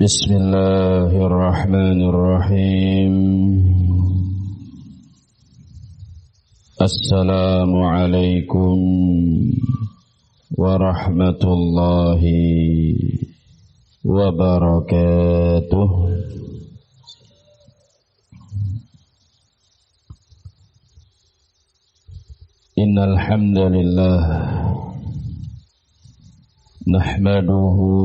Bismillahirrahmanirrahim. Assalamualaikum warahmatullahi wabarakatuh. Innal hamdalillah nahmaduhu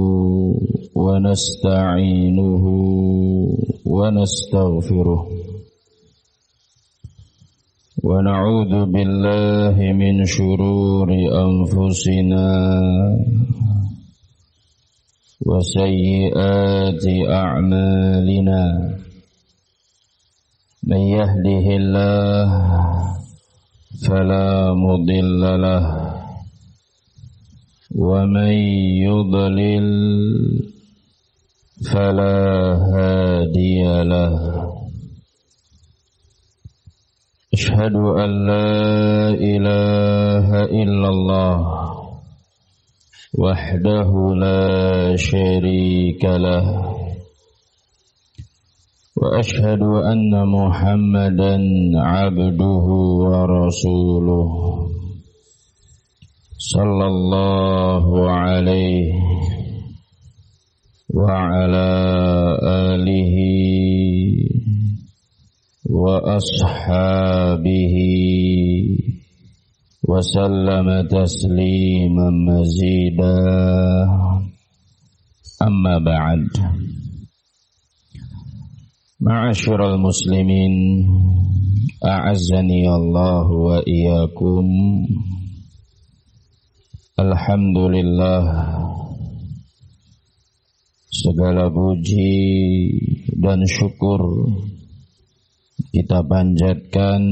wa nasta'inuhu wa nastaghfiruh wa na'udzu billahi min shururi anfusina wa sayyiati a'malina. Man yahdihillahu fala mudilla lahu wa man yudlil fala hadiya lahu. Asyhadu an la ilaha illallah wahdahu la syarika lahu wa asyhadu anna Muhammadan abduhu wa rasuluh sallallahu alaihi wa ala alihi wa ashabihi wa sallama tasliman mazida. Amma ba'd. Ma'asyiral muslimin, a'azzani Allah wa iyyakum. Alhamdulillah, segala puji dan syukur kita panjatkan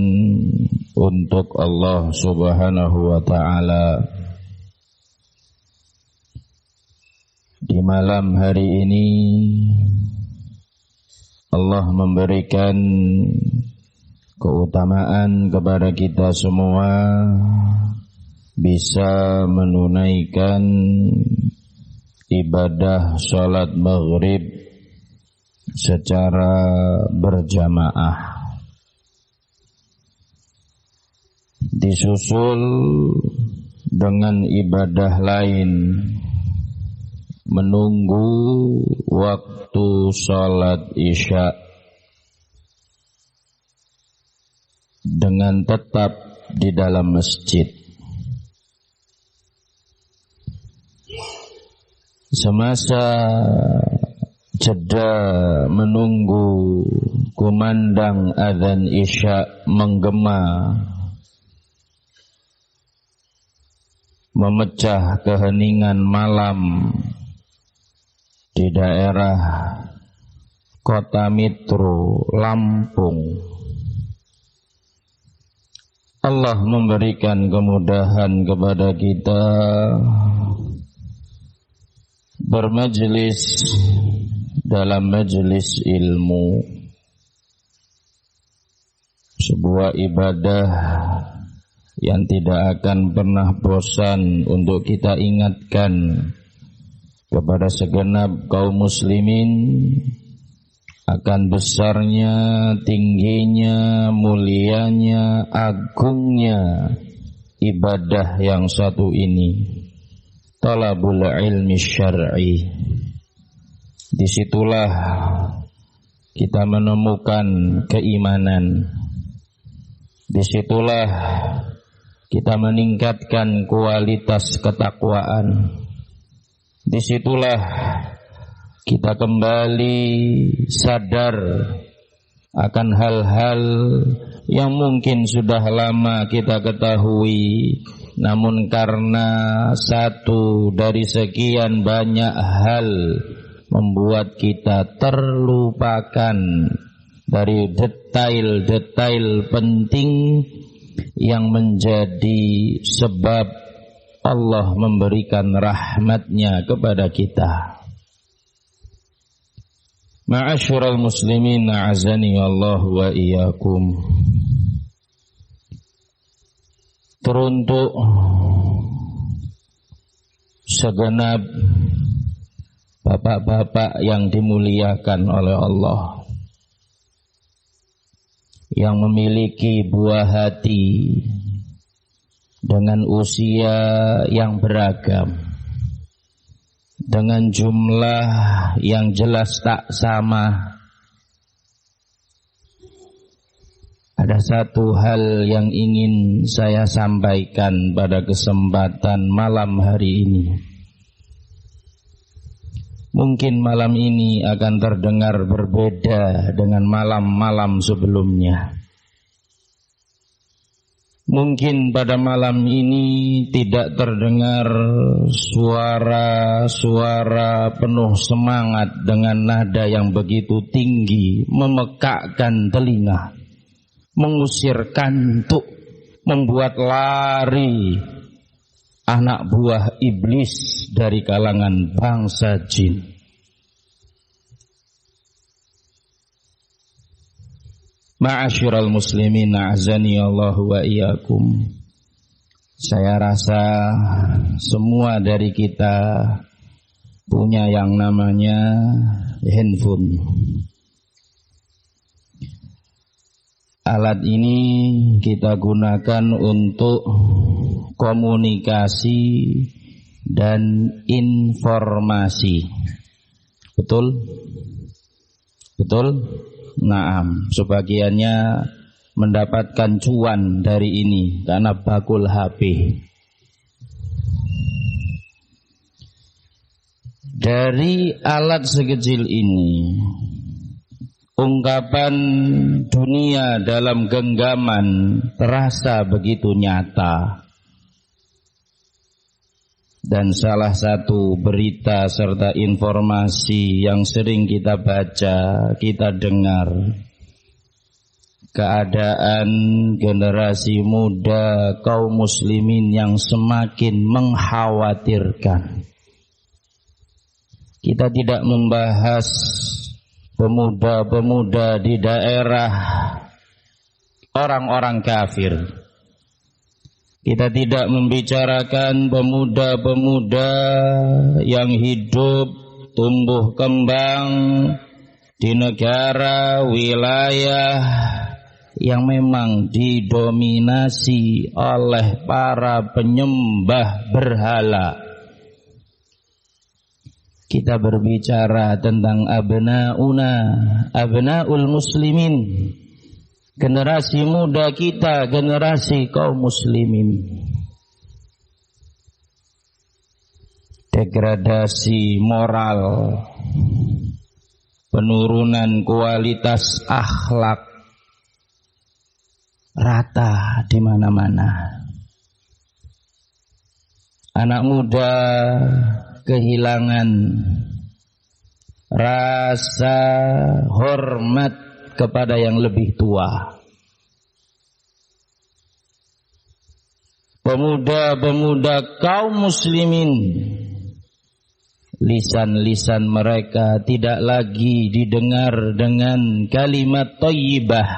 untuk Allah Subhanahu wa ta'ala. Di malam hari ini Allah memberikan keutamaan kepada kita semua bisa menunaikan ibadah sholat maghrib secara berjamaah, disusul dengan ibadah lain menunggu waktu sholat isya dengan tetap di dalam masjid. Semasa jeda menunggu kumandang adzan isya menggema, memecah keheningan malam di daerah Kota Mitro, Lampung, Allah memberikan kemudahan kepada kita bermajlis dalam majlis ilmu, sebuah ibadah yang tidak akan pernah bosan untuk kita ingatkan kepada segenap kaum muslimin akan besarnya, tingginya, mulianya, agungnya ibadah yang satu ini, talabul ilmi syar'i. Disitulah kita menemukan keimanan, disitulah kita meningkatkan kualitas ketakwaan, disitulah kita kembali sadar akan hal-hal yang mungkin sudah lama kita ketahui, namun karena satu dari sekian banyak hal membuat kita terlupakan dari detail-detail penting yang menjadi sebab Allah memberikan rahmatnya kepada kita. Ma'asyiral muslimin, a'azani Allah wa iyyakum. Teruntuk segenap bapak-bapak yang dimuliakan oleh Allah, yang memiliki buah hati dengan usia yang beragam, dengan jumlah yang jelas tak sama. Ada satu hal yang ingin saya sampaikan pada kesempatan malam hari ini. Mungkin malam ini akan terdengar berbeda dengan malam-malam sebelumnya. Mungkin pada malam ini tidak terdengar suara-suara penuh semangat dengan nada yang begitu tinggi, memekakkan telinga, mengusir kantuk, membuat lari anak buah iblis dari kalangan bangsa jin. Ma'asyiral muslimin, a'azani Allah wa iyyakum. Saya rasa semua dari kita punya yang namanya handphone. Alat ini kita gunakan untuk komunikasi dan informasi. Betul? Betul? Naam, sebagiannya mendapatkan cuan dari ini karena bakul HP. Dari alat sekecil ini, ungkapan dunia dalam genggaman terasa begitu nyata. Dan salah satu berita serta informasi yang sering kita baca, kita dengar, keadaan generasi muda kaum muslimin yang semakin mengkhawatirkan. Kita tidak membahas pemuda-pemuda di daerah orang-orang kafir. Kita tidak membicarakan pemuda-pemuda yang hidup, tumbuh kembang di negara, wilayah yang memang didominasi oleh para penyembah berhala. Kita berbicara tentang abnaul muslimin, generasi muda kita, generasi kaum muslimin. Degradasi moral, penurunan kualitas akhlak rata di mana-mana. Anak muda kehilangan rasa hormat kepada yang lebih tua. Pemuda-pemuda kaum muslimin, lisan-lisan mereka tidak lagi didengar dengan kalimat thayyibah.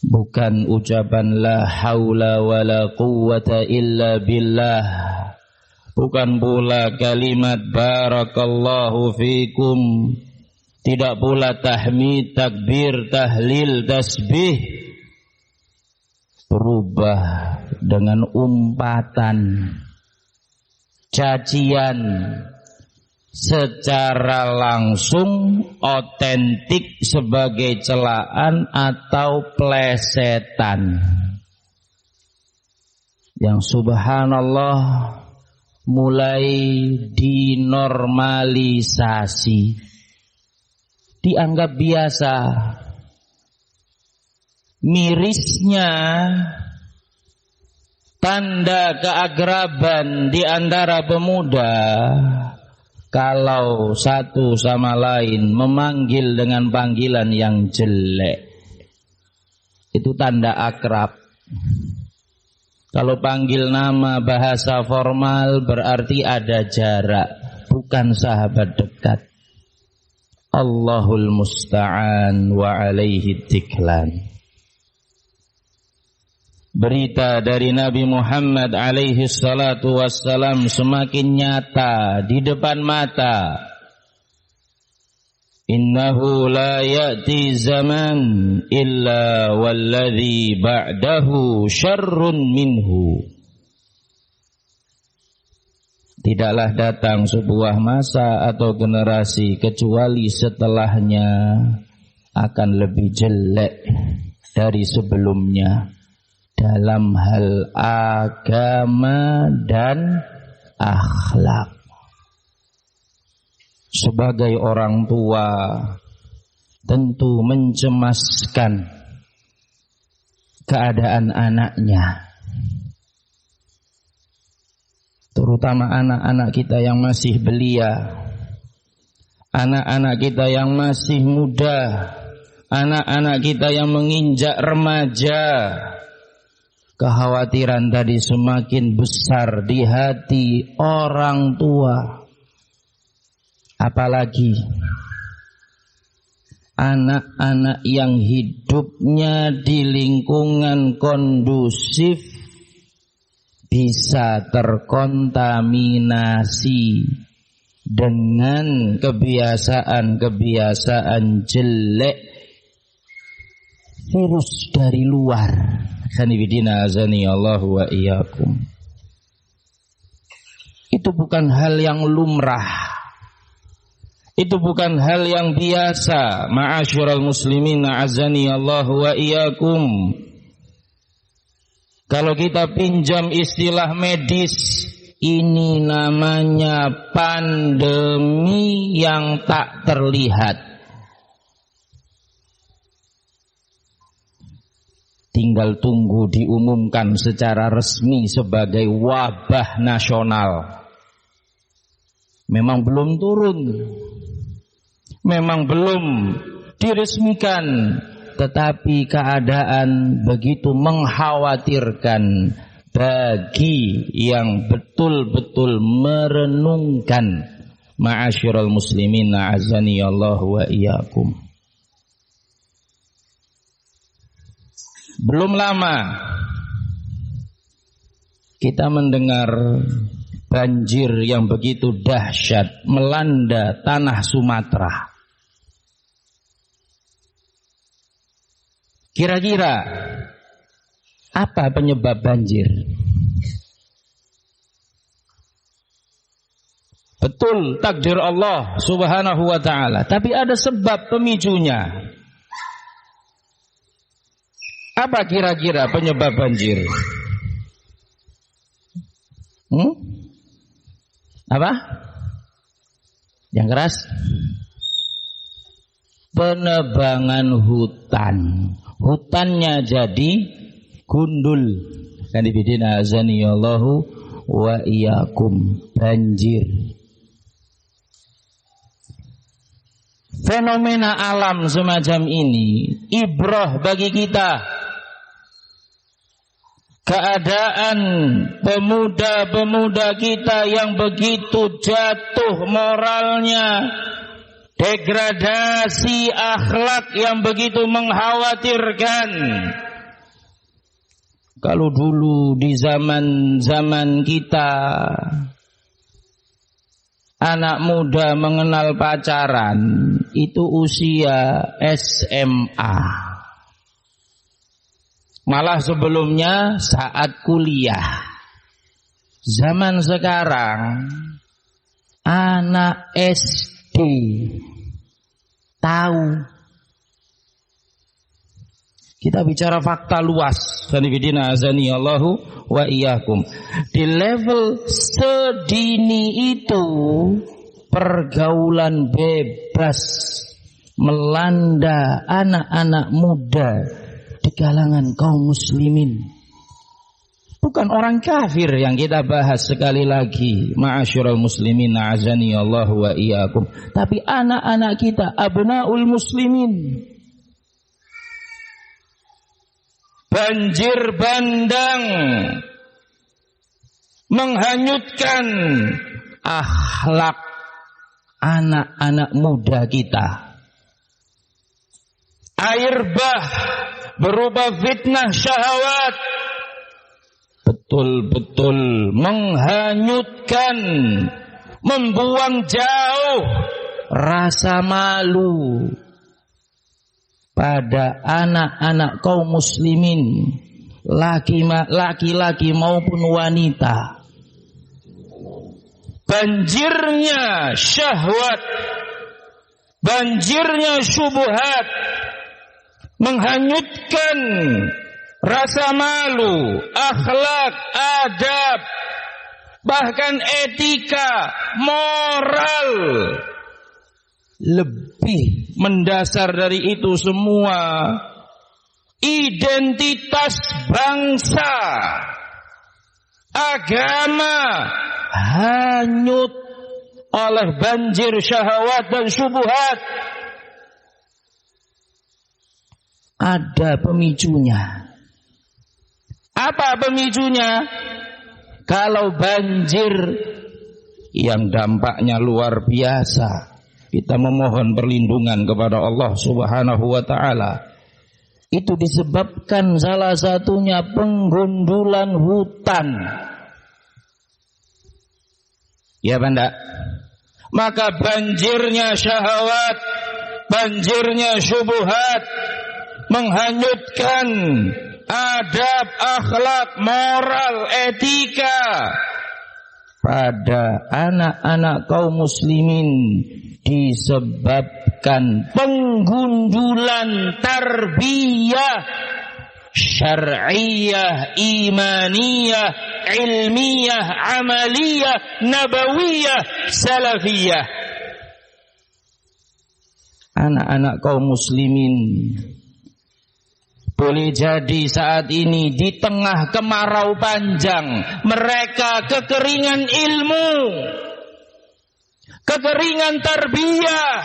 Bukan ucapan la haula wala quwwata illa billah. Bukan pula kalimat barakallahu fikum. Tidak pula tahmid, takbir, tahlil, tasbih. Berubah dengan umpatan, cacian, secara langsung otentik sebagai celaan atau plesetan. Yang subhanallah mulai dinormalisasi, dianggap biasa. Mirisnya tanda keakraban di antara pemuda kalau satu sama lain memanggil dengan panggilan yang jelek. Itu tanda akrab. Kalau panggil nama bahasa formal berarti ada jarak, bukan sahabat dekat. Allahul musta'an wa alaihi tiklan. berita dari Nabi Muhammad alaihi salatu wassalam semakin nyata di depan mata. Innahu la ya'ti zaman illa walladhi ba'dahu syarrun minhu. Tidaklah datang sebuah masa atau generasi kecuali setelahnya akan lebih jelek dari sebelumnya dalam hal agama dan akhlak. Sebagai orang tua tentu mencemaskan keadaan anaknya, terutama anak-anak kita yang masih belia, anak-anak kita yang masih muda, anak-anak kita yang menginjak remaja. Kekhawatiran tadi semakin besar di hati orang tua. Apalagi anak-anak yang hidupnya di lingkungan kondusif bisa terkontaminasi dengan kebiasaan-kebiasaan jelek virus dari luar. Sanibidina azani Allah wa iyyakum. Itu bukan hal yang lumrah. Itu bukan hal yang biasa. Ma'asyiral muslimin azani Allah wa iyyakum. Kalau kita pinjam istilah medis, ini namanya pandemi yang tak terlihat. Tinggal tunggu diumumkan secara resmi sebagai wabah nasional. Memang belum turun, memang belum diresmikan, tetapi keadaan begitu mengkhawatirkan bagi yang betul-betul merenungkan. Ma'asyiral muslimin a'azzani Allah wa iyyakum. Belum lama kita mendengar banjir yang begitu dahsyat melanda tanah Sumatera. Kira-kira apa penyebab banjir? Betul takdir Allah subhanahu wa ta'ala, tapi ada sebab pemicunya. Apa kira-kira penyebab banjir? Apa? Yang keras? Penebangan hutan. Hutannya jadi gundul. Kanibidina azaniyallahu wa iyyakum. Banjir. Fenomena alam semacam ini ibrah bagi kita. Keadaan pemuda-pemuda kita yang begitu jatuh moralnya, degradasi akhlak yang begitu mengkhawatirkan. Kalau dulu di zaman kita anak muda mengenal pacaran itu usia SMA. Malah sebelumnya saat kuliah. Zaman sekarang anak SD tahu. Kita bicara fakta luas. Sanibidina azani Allahu wa iyyakum. Di level sedini itu pergaulan bebas melanda anak-anak muda di kalangan kaum muslimin. Bukan orang kafir yang kita bahas sekali lagi, ma'asyiral muslimin a'azani Allah wa iyyakum, tapi anak-anak kita, abnaul muslimin. Banjir bandang menghanyutkan akhlak anak-anak muda kita. Air bah berupa fitnah syahwat betul-betul menghanyutkan, membuang jauh rasa malu pada anak-anak kaum muslimin, laki-laki maupun wanita. Banjirnya syahwat, banjirnya syubhat menghanyutkan rasa malu, akhlak, adab, bahkan etika, moral. Lebih mendasar dari itu semua, identitas bangsa, agama hanyut oleh banjir syahwat dan syubhat. Ada pemicunya. Apa pemicunya? Kalau banjir yang dampaknya luar biasa, kita memohon perlindungan kepada Allah Subhanahu wa taala. Itu disebabkan salah satunya penggundulan hutan. Ya Banda. Maka banjirnya syahwat, banjirnya syubhat menghanyutkan adab, akhlak, moral, etika pada anak-anak kaum muslimin disebabkan penggundulan tarbiyah syar'iyah, imaniyah, ilmiyah, amaliyah, nabawiyah, salafiyah. Anak-anak kaum muslimin boleh jadi saat ini di tengah kemarau panjang, mereka kekeringan ilmu, kekeringan tarbiyah,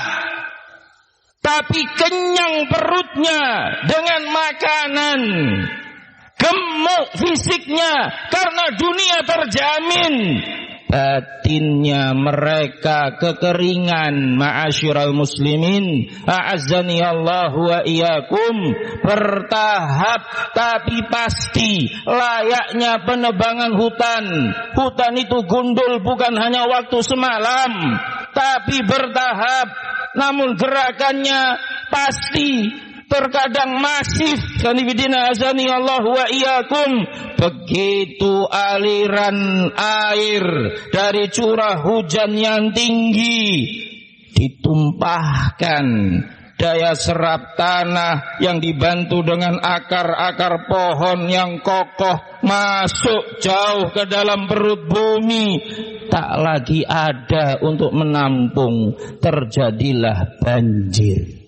tapi kenyang perutnya dengan makanan, gemuk fisiknya karena dunia terjamin. Batinnya mereka kekeringan. Ma'asyiral muslimin, a'azzani Allahu wa iyyakum. Bertahap tapi pasti, layaknya penebangan hutan. Hutan itu gundul bukan hanya waktu semalam, tapi bertahap. Namun gerakannya pasti, terkadang masif. Kanibidina azani Allah wa iyyakum. Begitu aliran air dari curah hujan yang tinggi ditumpahkan, daya serap tanah yang dibantu dengan akar-akar pohon yang kokoh masuk jauh ke dalam perut bumi, tak lagi ada untuk menampung, terjadilah banjir.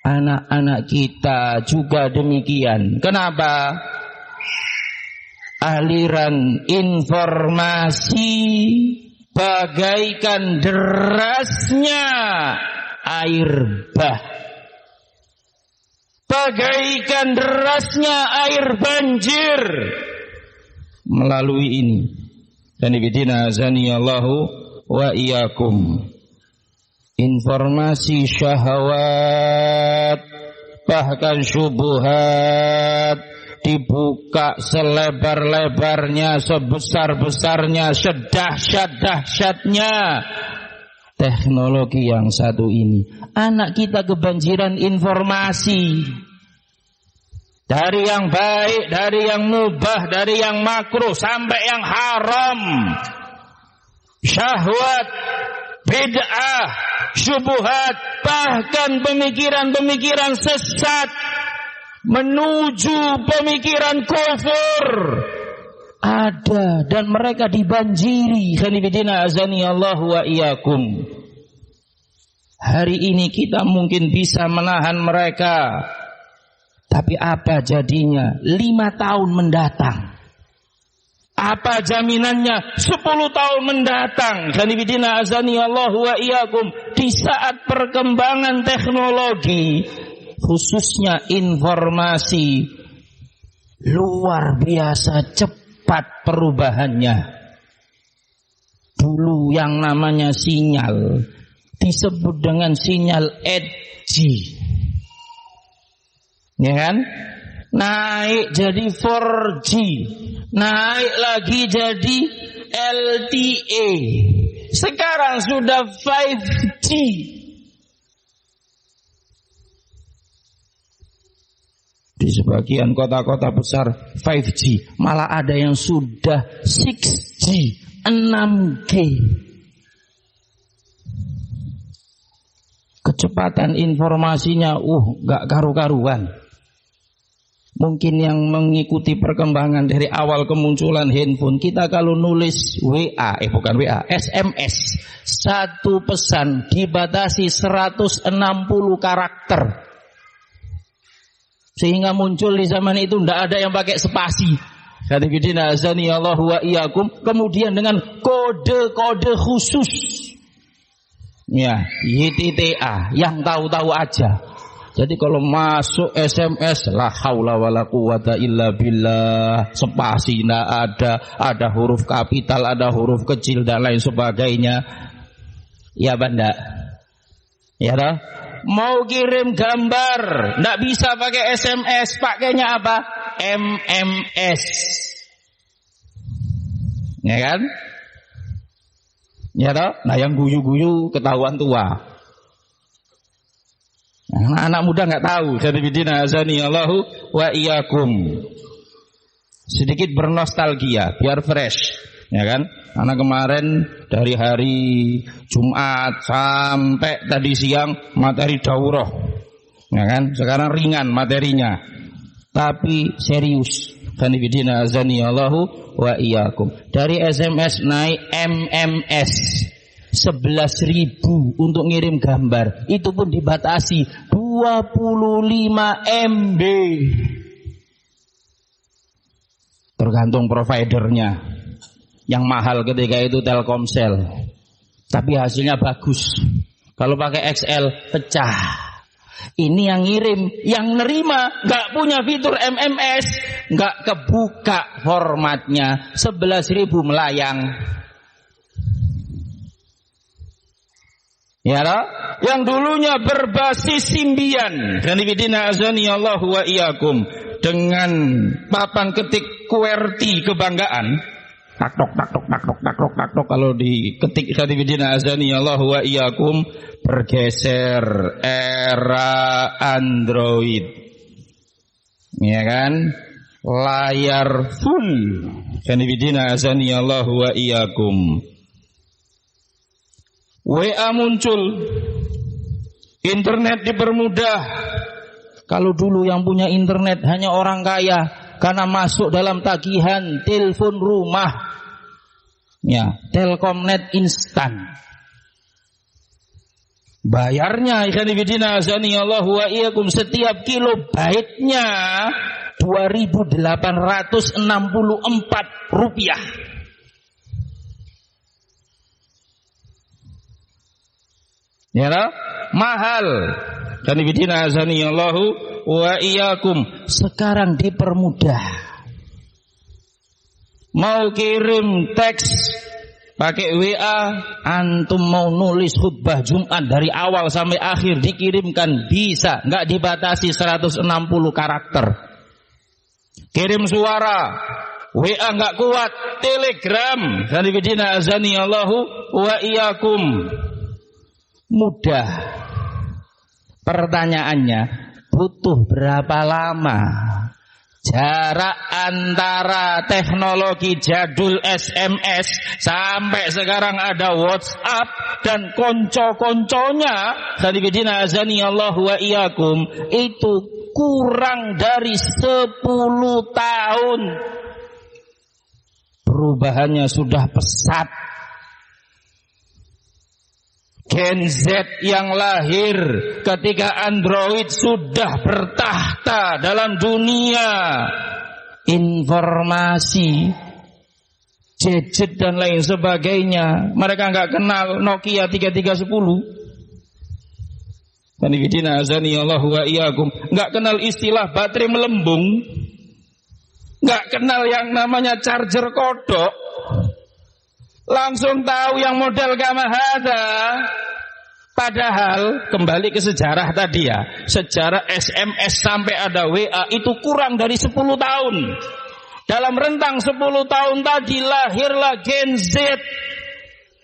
Anak-anak kita juga demikian. Kenapa? Aliran informasi bagaikan derasnya air bah, bagaikan derasnya air banjir. Melalui ini, kanibidina azaniyallahu wa iyyakum, informasi syahwat bahkan syubhat dibuka selebar-lebarnya, sebesar-besarnya, sedahsyat-dahsyatnya teknologi yang satu ini. Anak kita kebanjiran informasi, dari yang baik, dari yang mubah, dari yang makruh sampai yang haram, syahwat, bid'ah, syubhat, bahkan pemikiran-pemikiran sesat menuju pemikiran kufur ada, dan mereka dibanjiri. Khanibidina azani Allah wa iyyakum. Hari ini kita mungkin bisa menahan mereka, tapi apa jadinya 5 tahun mendatang? Apa jaminannya 10 tahun mendatang? Khanibidina azani Allah wa iyyakum. Di saat perkembangan teknologi, khususnya informasi, luar biasa cepat perubahannya. Dulu yang namanya sinyal disebut dengan sinyal edgy, ya kan? naik jadi 4G, naik lagi jadi LTE, sekarang sudah 5G. Di sebagian kota-kota besar 5G, malah ada yang sudah 6G, 6G. Kecepatan informasinya gak karu-karuan. Mungkin yang mengikuti perkembangan dari awal kemunculan handphone, kita kalau nulis SMS, satu pesan dibatasi 160 karakter. Sehingga muncul di zaman itu tidak ada yang pakai spasi. Hadifidina azani Allah wa iyyakum. Kemudian dengan kode-kode khusus. Ya, YTTA, yang tahu-tahu aja. Jadi kalau masuk SMS, la haula wala quwata illa billah, spasi tidak ada huruf kapital, ada huruf kecil dan lain sebagainya. Ya banda, ya dah. Mau kirim gambar, tidak bisa pakai SMS, pakainya apa? MMS, ya kan? Ya dah. Nah yang guyu-guyu ketahuan tua. Anak muda nggak tahu. Jadi bidina azani Allahu wa iyyakum. Sedikit bernostalgia, biar fresh, ya kan? Karena kemarin dari hari Jumat sampai tadi siang materi daurah, ya kan? Sekarang ringan materinya, tapi serius. Jadi bidina azani Allahu wa iyyakum. Dari SMS naik MMS. 11.000 untuk ngirim gambar, itu pun dibatasi 25 MB. Tergantung providernya. Yang mahal ketika itu Telkomsel, tapi hasilnya bagus. Kalau pakai XL pecah. Ini yang ngirim, yang nerima nggak punya fitur MMS, nggak kebuka formatnya, 11.000 melayang. Ya lah, yang dulunya berbasis Symbian, dan ibidina azani Allahu wa iyyakum, dengan papan ketik QWERTY kebanggaan, tak tok kalau diketik dan ibidina azani Allahu wa iyyakum, bergeser era Android, ya kan, layar full, dan ibidina azani Allahu wa iyyakum. WA muncul, internet dipermudah. Kalau dulu yang punya internet hanya orang kaya, karena masuk dalam tagihan telepon rumah, ya, Telkomnet instan. Bayarnya ikhwanifidina azani Allahu wa iyyakum, setiap kilobaitnya 2.864 rupiah. Ya lah, mahal. Dan ibidina azani Allahu wa iyyakum. Sekarang dipermudah. Mau kirim teks pakai WA, antum mau nulis khutbah Jumat dari awal sampai akhir dikirimkan bisa, enggak dibatasi 160 karakter. Kirim suara, WA enggak kuat, Telegram. Dan ibidina azani Allahu wa iyyakum. Mudah. Pertanyaannya, butuh berapa lama jarak antara teknologi jadul SMS sampai sekarang ada WhatsApp dan konco-konconya, hadibidina azani Allahu wa iyyakum, itu kurang dari 10 tahun. Perubahannya sudah pesat. Gen Z yang lahir ketika Android sudah bertahta dalam dunia informasi, gadget dan lain sebagainya. Mereka nggak kenal Nokia 3310. Kanifidina azani Allahu wa iyyakum, nggak kenal istilah baterai melembung, nggak kenal yang namanya charger kodok. Langsung tahu yang model gamahada. Padahal kembali ke sejarah tadi ya, sejarah SMS sampai ada WA itu kurang dari 10 tahun. Dalam rentang 10 tahun tadi lahirlah Gen Z.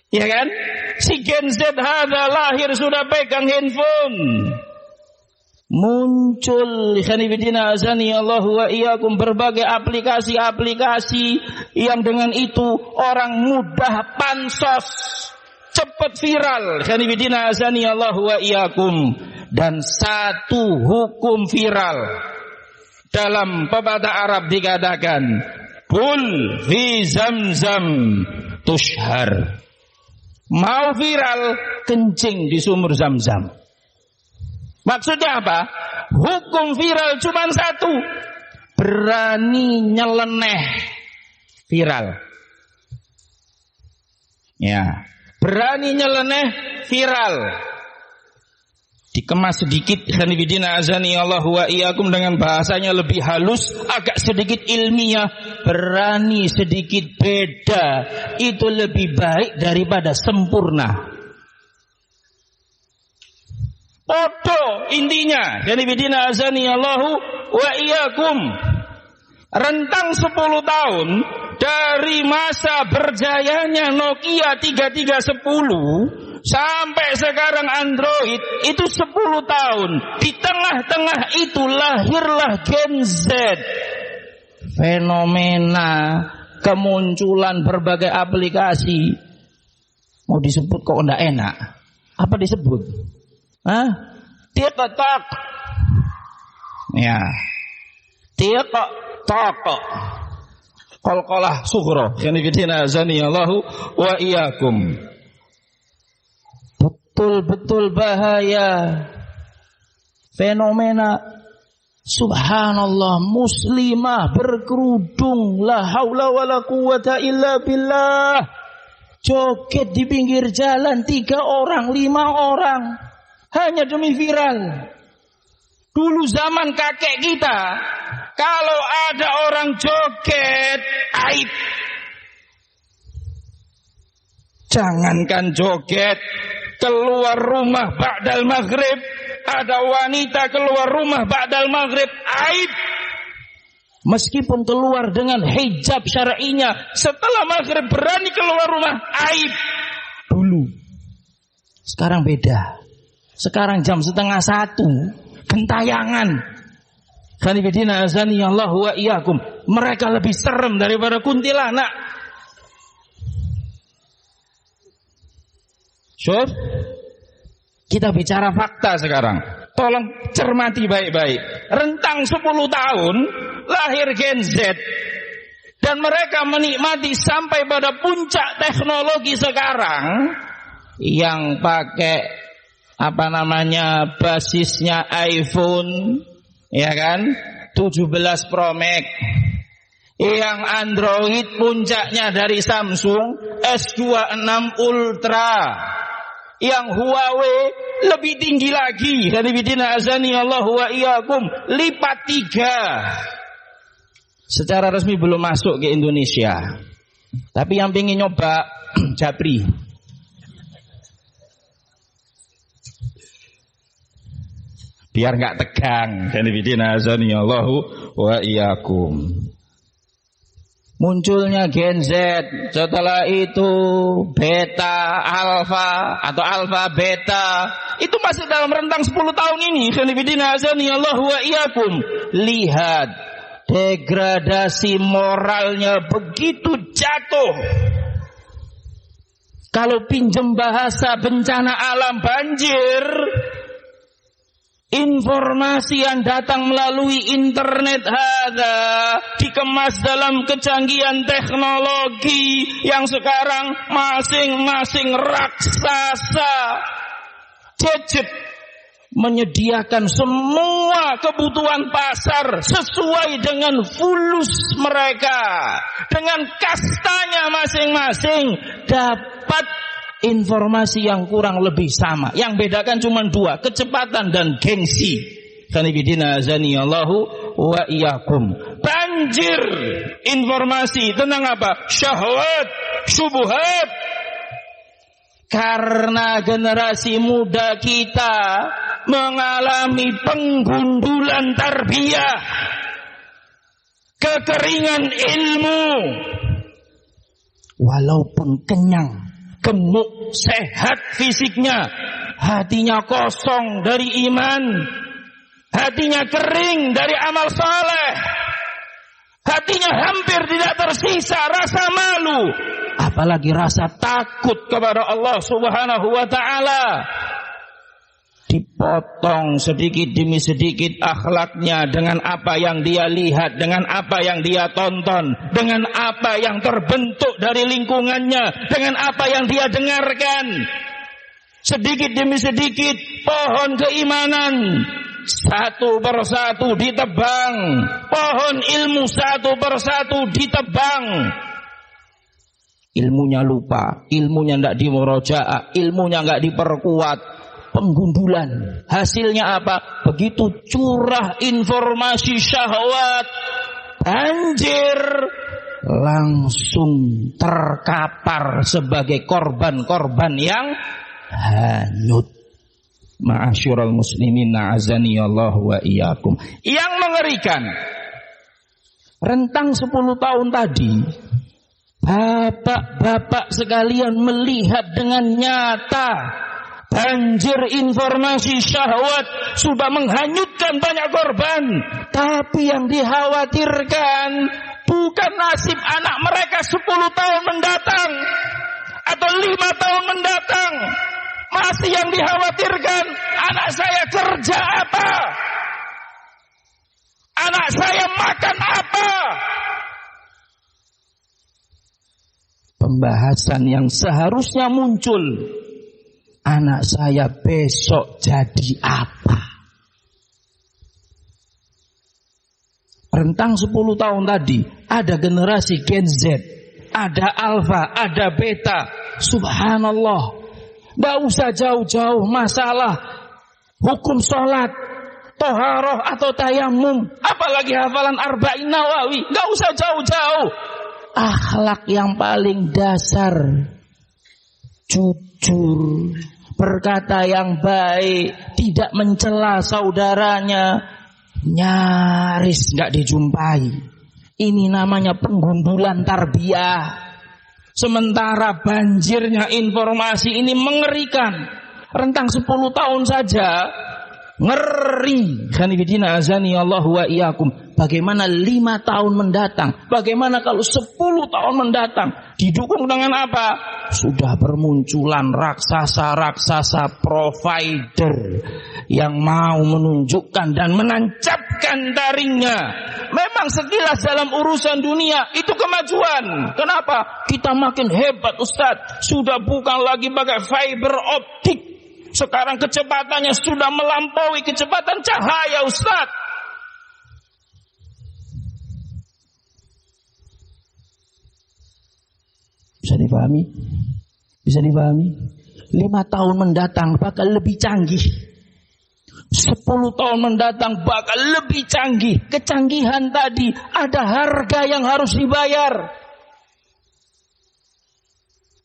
Ya kan? Si Gen Z ada lahir sudah pegang handphone. Muncul khanifidina azani Allahu wa iyyakum berbagai aplikasi-aplikasi yang dengan itu orang mudah pansos, cepat viral. Khanifidina azani Allahu wa iyyakum. Dan satu hukum viral dalam pepatah Arab dikatakan bul fi zamzam tushhar. Mau viral, kencing di sumur Zam-Zam. Maksudnya apa? Hukum viral cuma satu. Berani nyeleneh viral. Ya, berani nyeleneh viral. Dikemas sedikit khanifidina azani Allahu wa iyyakum dengan bahasanya lebih halus, agak sedikit ilmiah, berani sedikit beda, itu lebih baik daripada sempurna. Podo intinya khanifidina azani Allahu wa iyyakum. Rentang 10 tahun dari masa berjayanya Nokia 3310 sampai sekarang Android itu 10 tahun. Di tengah-tengah itu lahirlah Gen Z. Fenomena kemunculan berbagai aplikasi. Mau disebut kok enggak enak. Apa disebut? Hah? TikTok. Ya. TikTok. Qalqalah sughra. Khanifidina azani Allahu wa iyyakum. Betul-betul bahaya fenomena subhanallah muslimah berkerudung la haula wala quwata illa billah joget di pinggir jalan 3 orang 5 orang hanya demi viral. Dulu zaman kakek kita kalau ada orang joget aib. Jangankan joget, keluar rumah ba'dal maghrib, ada wanita keluar rumah ba'dal maghrib, aib. Meskipun keluar dengan hijab syar'inya, setelah maghrib berani keluar rumah, aib. Dulu. Sekarang beda. Sekarang jam 12:30, gentayangan. Khanifidina azani Allahu wa iyyakum. Mereka lebih serem daripada kuntilanak. Syuf, kita bicara fakta sekarang. Tolong cermati baik-baik. Rentang 10 tahun lahir Gen Z. Dan mereka menikmati sampai pada puncak teknologi sekarang yang pakai basisnya iPhone, ya kan? 17 Pro Max. Yang Android puncaknya dari Samsung S26 Ultra. Yang Huawei lebih tinggi lagi. Khanifidina azani Allahu wa iyyakum, lipat 3. Secara resmi belum masuk ke Indonesia. Tapi yang pengen nyoba Japri. Biar enggak tegang. Khanifidina azani Allahu wa iyyakum. Munculnya Gen Z, setelah itu beta, alfa atau alfa beta, itu masih dalam rentang 10 tahun ini. Khanifidina azani Allahu wa iyyakum. Lihat degradasi moralnya begitu jatuh. Kalau pinjam bahasa bencana alam banjir, informasi yang datang melalui internet dikemas dalam kecanggihan teknologi yang sekarang masing-masing raksasa gadget menyediakan semua kebutuhan pasar sesuai dengan fulus mereka, dengan kastanya masing-masing dapat informasi yang kurang lebih sama. Yang bedakan cuma 2, kecepatan dan gengsi. Khanifidina azani Allahu wa iyyakum. Banjir informasi tentang apa? Syahwat, syubhat. Karena generasi muda kita mengalami penggundulan tarbiyah, kekeringan ilmu. Walaupun kenyang, gemuk, sehat fisiknya, hatinya kosong dari iman, hatinya kering dari amal saleh, hatinya hampir tidak tersisa rasa malu, apalagi rasa takut kepada Allah Subhanahu wa ta'ala. Dipotong sedikit demi sedikit akhlaknya dengan apa yang dia lihat, dengan apa yang dia tonton, dengan apa yang terbentuk dari lingkungannya, dengan apa yang dia dengarkan. Sedikit demi sedikit pohon keimanan satu persatu ditebang, pohon ilmu satu persatu ditebang. Ilmunya lupa, ilmunya tidak dimurojaah, ilmunya nggak diperkuat. Penggundulan, hasilnya apa? Begitu curah informasi syahwat, banjir, langsung terkapar sebagai korban-korban yang hanyut. Ma'asyiral muslimin a'azani Allah wa iyyakum. Yang mengerikan, rentang 10 tahun tadi, bapak-bapak sekalian melihat dengan nyata banjir informasi syahwat sudah menghanyutkan banyak korban. Tapi yang dikhawatirkan bukan nasib anak mereka 10 tahun mendatang atau 5 tahun mendatang. Masih yang dikhawatirkan, anak saya kerja apa? Anak saya makan apa? Pembahasan yang seharusnya muncul, anak saya besok jadi apa? Rentang 10 tahun tadi, ada generasi Gen Z, ada Alpha, ada Beta. Subhanallah. Tidak usah jauh-jauh masalah hukum sholat, toharoh atau tayamum, apalagi hafalan Arba'in Nawawi. Tidak usah jauh-jauh. Akhlak yang paling dasar, jujur, berkata yang baik, tidak mencela saudaranya, nyaris nggak dijumpai. Ini namanya penggundulan tarbiyah. Sementara banjirnya informasi ini mengerikan. Rentang 10 tahun saja ngeri. Khanifidina azani Allah wa iyyakum. Bagaimana 5 tahun mendatang? Bagaimana kalau 10 tahun mendatang? Didukung dengan apa? Sudah bermunculan raksasa-raksasa provider yang mau menunjukkan dan menancapkan taringnya. Memang sekilas dalam urusan dunia itu kemajuan. Kenapa? Kita makin hebat, Ustaz. Sudah bukan lagi pakai fiber optik. Sekarang kecepatannya sudah melampaui kecepatan cahaya, Ustaz. Bisa dipahami? Bisa dipahami? 5 tahun mendatang bakal lebih canggih. 10 tahun mendatang bakal lebih canggih. Kecanggihan tadi ada harga yang harus dibayar.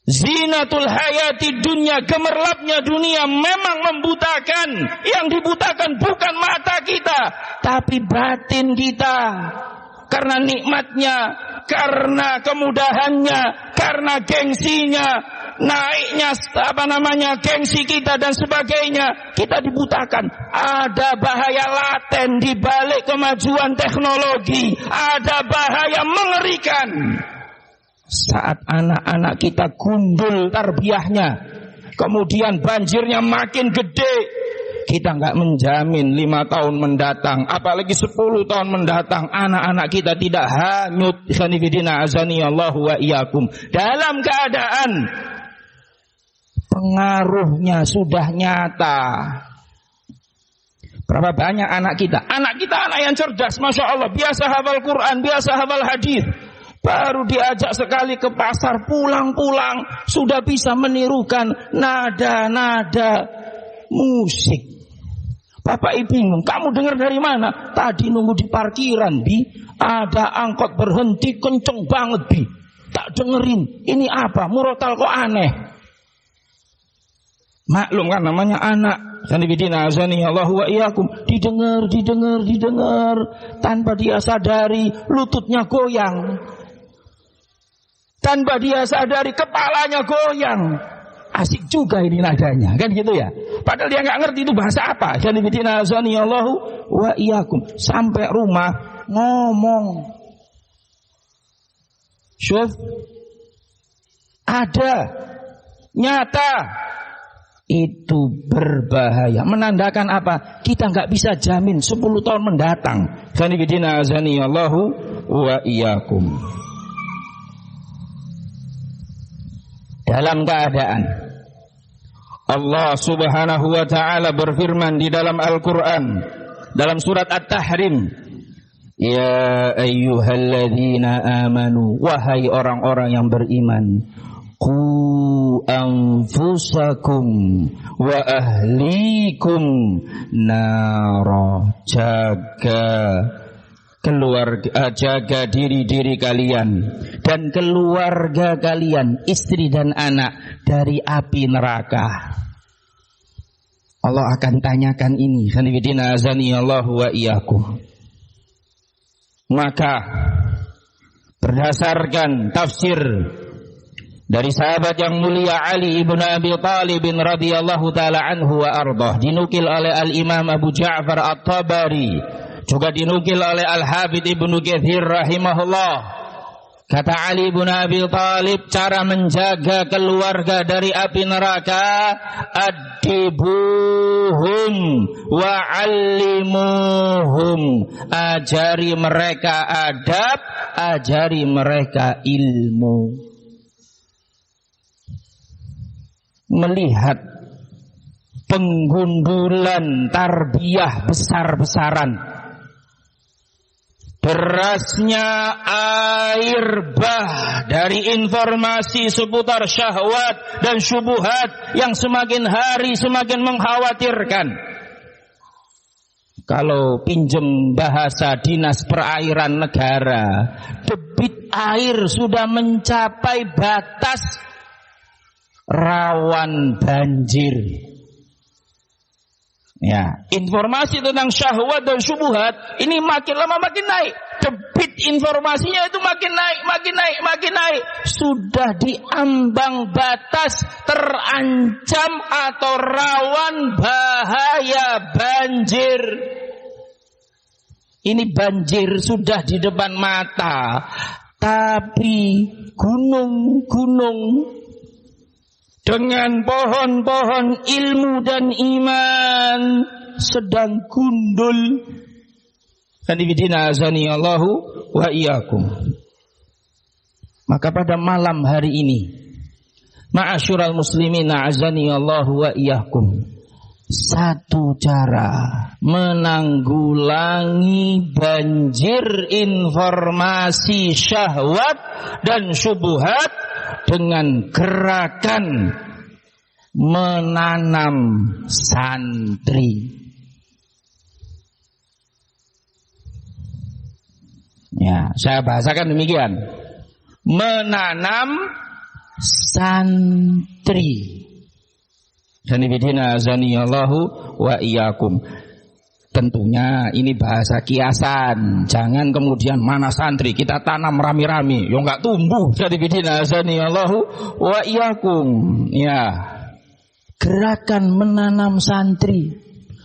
Zinatul hayati dunia, gemerlapnya dunia memang membutakan. Yang dibutakan bukan mata kita, tapi batin kita. Karena nikmatnya, karena kemudahannya, karena gengsinya, naiknya gengsi kita dan sebagainya, kita dibutakan. Ada bahaya laten di balik kemajuan teknologi, ada bahaya mengerikan. Saat anak-anak kita gundul tarbiyahnya, kemudian banjirnya makin gede, kita nggak menjamin 5 tahun mendatang, apalagi 10 tahun mendatang, anak-anak kita tidak hanyut. Khanifidina azani Allahu wa iyyakum. Dalam keadaan pengaruhnya sudah nyata. Berapa banyak anak kita anak yang cerdas, Masya Allah, biasa hafal Quran, biasa hafal hadis. Baru diajak sekali ke pasar, pulang-pulang sudah bisa menirukan nada-nada musik. Bapak Ibu bingung, kamu dengar dari mana? Tadi nunggu di parkiran, Bi. Ada angkot berhenti kenceng banget, Bi. Tak dengerin, ini apa? Murotal kok aneh. Maklum kan namanya anak. Sanibidina azani Allahu wa iyyakum. Didengar. Tanpa dia sadari lututnya goyang. Tanpa dia sadari kepalanya goyang. Asik juga ini nadanya, kan gitu ya. Padahal dia nggak ngerti itu bahasa apa. Sanibidina azani Allahu wa iyyakum. Sampai rumah ngomong. Syuf. Ada. Nyata. Itu berbahaya. Menandakan apa? Kita nggak bisa jamin 10 tahun mendatang. Sanibidina azani Allahu wa iyyakum. Dalam keadaan Allah subhanahu wa ta'ala berfirman di dalam Al-Quran dalam surat At-Tahrim, ya ayyuhalladzina amanu, wahai orang-orang yang beriman, qu anfusakum wa ahlikum nara, jaga diri kalian dan keluarga kalian, istri dan anak, dari api neraka. Allah akan tanyakan ini. Sanibidina azani Allahu wa iyyakum. Maka berdasarkan tafsir dari sahabat yang mulia Ali ibn Abi Thalib radhiyallahu taala anhu wa ardah, dinukil oleh Al-Imam Abu Ja'far At-Tabari, juga dinukil oleh Al-Hafidz Ibnu Katsir rahimahullah. Kata Ali ibn Abi Thalib, cara menjaga keluarga dari api neraka, adibuhum wa'allimuhum, ajari mereka adab, ajari mereka ilmu. Melihat penggundulan tarbiyah besar-besaran, derasnya air bah dari informasi seputar syahwat dan syubuhat yang semakin hari semakin mengkhawatirkan. Kalau pinjem bahasa dinas perairan negara, debit air sudah mencapai batas rawan banjir. Ya, informasi tentang syahwat dan syubhat ini makin lama makin naik. Debit informasinya itu makin naik. Sudah diambang batas terancam atau rawan bahaya banjir. Ini banjir sudah di depan mata, tapi gunung-gunung dengan pohon-pohon ilmu dan iman sedang gundul. Sanibidina azani Allahu wa iyyakum. Maka pada malam hari ini, ma'asyiral muslimin azani Allahu wa iyyakum, satu cara menanggulangi banjir informasi syahwat dan syubhat dengan gerakan menanam santri. Ya, saya bahasakan demikian. Menanam santri. Sanibidina azani Allahu wa iyyakum. Tentunya ini bahasa kiasan. Jangan kemudian mana santri kita tanam rame-rame, yo enggak tumbuh. Sanibidina azani Allahu wa iyyakum. Ya. Gerakan menanam santri,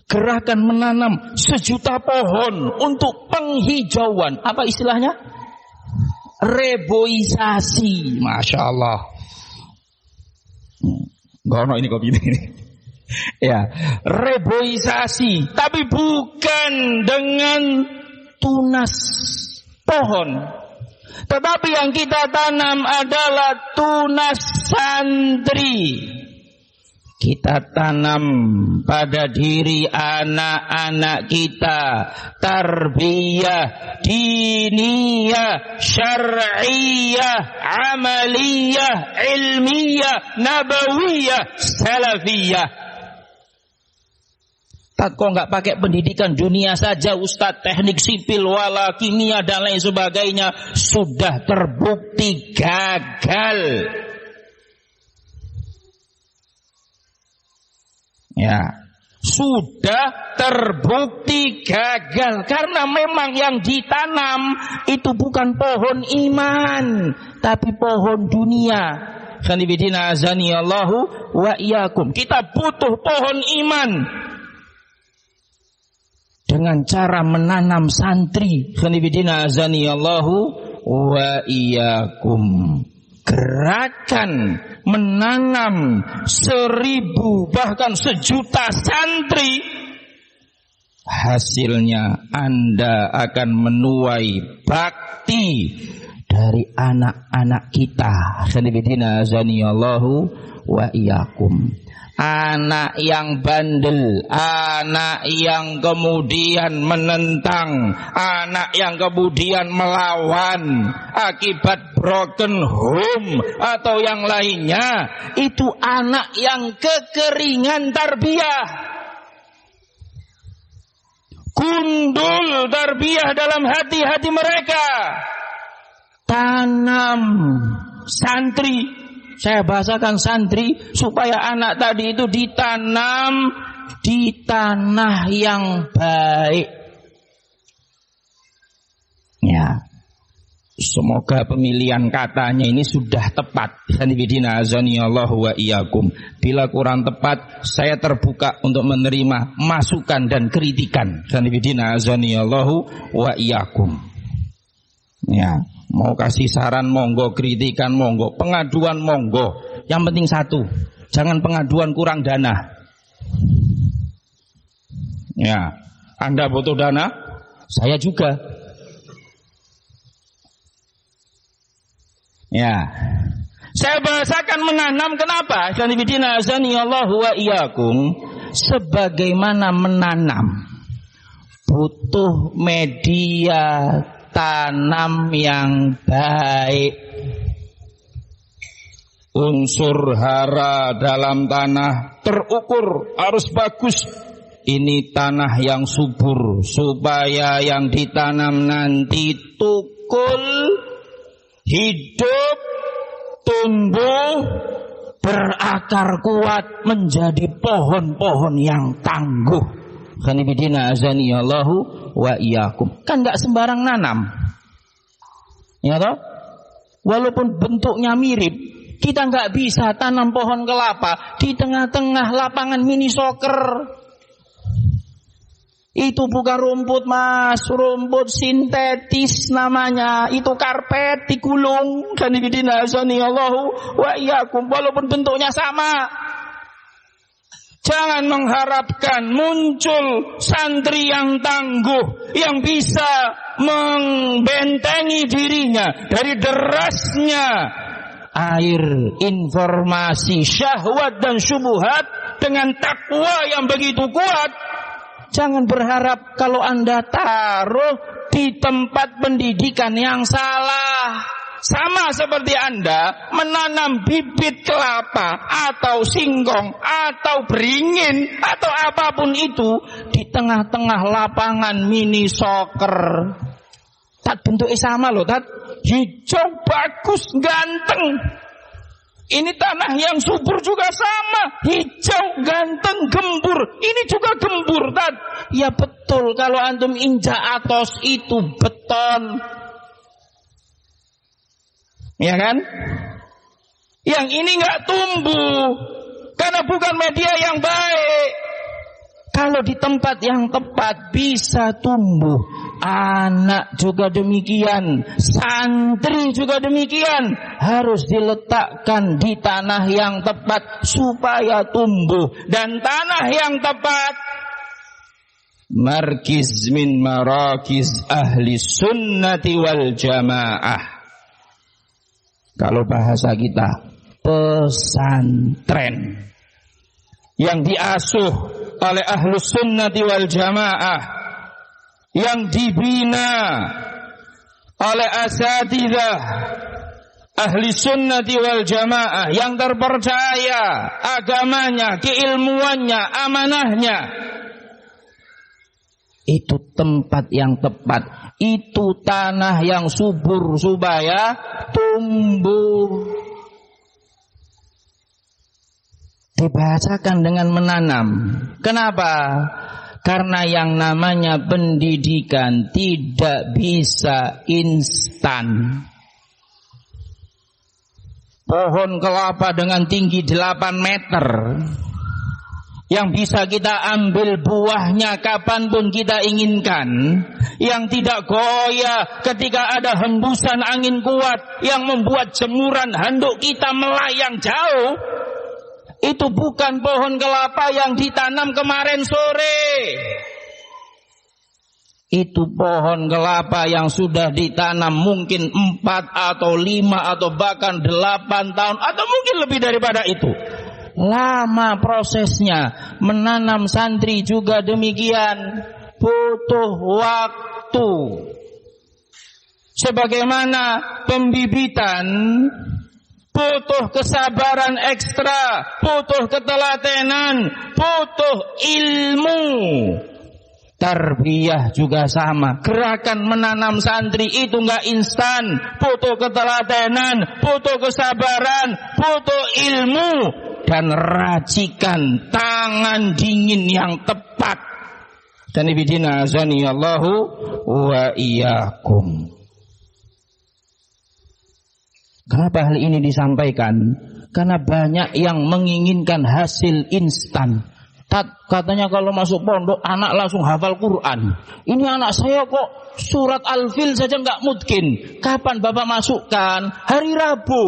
gerakan menanam 1.000.000 pohon untuk penghijauan. Apa istilahnya? Reboisasi. Masya Allah. Gono ini kopi ini. Ya, reboisasi, tapi bukan dengan tunas pohon, tetapi yang kita tanam adalah tunas santri. Kita tanam pada diri anak-anak kita tarbiyah diniyah, syar'iyah, amaliyah, ilmiyah, nabawiyah, salafiyah. Tak kok nggak pakai pendidikan dunia saja, Ustadz, teknik sipil, wala, kimia dan lain sebagainya sudah terbukti gagal. Ya, sudah terbukti gagal karena memang yang ditanam itu bukan pohon iman tapi pohon dunia. Khanibidina azani Allahu wa iyyakum. Kita butuh pohon iman dengan cara menanam santri. Khanibidina azani Allahu wa iyyakum. Gerakan menanam 1000 bahkan 1.000.000 santri, hasilnya Anda akan menuai bakti dari anak-anak kita. Khanibidina azaniyallahu wa iyyakum. Anak yang bandel, anak yang kemudian menentang, anak yang kemudian melawan akibat broken home atau yang lainnya, itu anak yang kekeringan tarbiyah. Gundul tarbiyah dalam hati-hati mereka. Tanam santri. Saya bahasakan santri supaya anak tadi itu ditanam di tanah yang baik. Ya, semoga pemilihan katanya ini sudah tepat. Sanibidina azaniyallahu wa iyyakum. Bila kurang tepat, saya terbuka untuk menerima masukan dan kritikan. Sanibidina azaniyallahu wa iyyakum. Ya. Mau kasih saran monggo, kritikan monggo, pengaduan monggo. Yang penting satu, jangan pengaduan kurang dana. Ya, Anda butuh dana, saya juga. Ya, saya bahasakan menanam kenapa? Sanibidina azaniyallahu wa iyyakum. Sebagaimana menanam butuh media tanam yang baik. Unsur hara dalam tanah terukur harus bagus. Ini tanah yang subur supaya yang ditanam nanti tukul, hidup, tumbuh, berakar kuat menjadi pohon-pohon yang tangguh. Khanibidina azaniyallahu wa iyyakum. Kan enggak sembarang nanam. Ya toh? Walaupun bentuknya mirip, kita enggak bisa tanam pohon kelapa di tengah-tengah lapangan mini soccer. Itu bukan rumput, Mas, rumput sintetis namanya. Itu karpet digulung. Khanibidina azaniyallahu wa iyyakum. Walaupun bentuknya sama. Jangan mengharapkan muncul santri yang tangguh, yang bisa membentengi dirinya dari derasnya air informasi syahwat dan syubhat dengan takwa yang begitu kuat. Jangan berharap kalau Anda taruh di tempat pendidikan yang salah. Sama seperti Anda menanam bibit kelapa atau singkong atau beringin atau apapun itu di tengah-tengah lapangan mini soccer. Tat bentuknya sama loh, tat hijau bagus ganteng. Ini tanah yang subur juga sama, hijau ganteng gembur. Ini juga gembur, tat. Ya betul, kalau antum injak atos itu beton. Ya kan? Yang ini enggak tumbuh karena bukan media yang baik. Kalau di tempat yang tepat bisa tumbuh. Anak juga demikian, santri juga demikian. Harus diletakkan di tanah yang tepat supaya tumbuh. Dan tanah yang tepat markiz min marakiz ahli sunnati wal jamaah. Kalau bahasa kita, pesantren yang diasuh oleh ahlus sunnati wal jamaah, yang dibina oleh asatidzah ahli sunnati wal jamaah yang terpercaya agamanya, keilmuannya, amanahnya. Itu tempat yang tepat, itu tanah yang subur supaya tumbuh. Dibahasakan dengan menanam. Kenapa? Karena yang namanya pendidikan tidak bisa instan. Pohon kelapa dengan tinggi 8 meter yang bisa kita ambil buahnya kapanpun kita inginkan, yang tidak goyah ketika ada hembusan angin kuat yang membuat jemuran handuk kita melayang jauh, itu bukan pohon kelapa yang ditanam kemarin sore. Itu pohon kelapa yang sudah ditanam mungkin 4 atau 5 atau bahkan 8 tahun atau mungkin lebih daripada itu. Lama prosesnya. Menanam santri juga demikian, butuh waktu. Sebagaimana pembibitan butuh kesabaran ekstra, butuh ketelatenan, butuh ilmu. Tarbiyah juga sama. Gerakan menanam santri itu enggak instan, butuh ketelatenan, butuh kesabaran, butuh ilmu dan racikan tangan dingin yang tepat. Dan ibidina azani Allahu wa iyyakum. Kenapa hal ini disampaikan? Karena banyak yang menginginkan hasil instan. Katanya kalau masuk pondok anak langsung hafal Quran. Ini anak saya kok surat Al-Fil saja enggak mungkin. Kapan Bapak masukkan? Hari Rabu.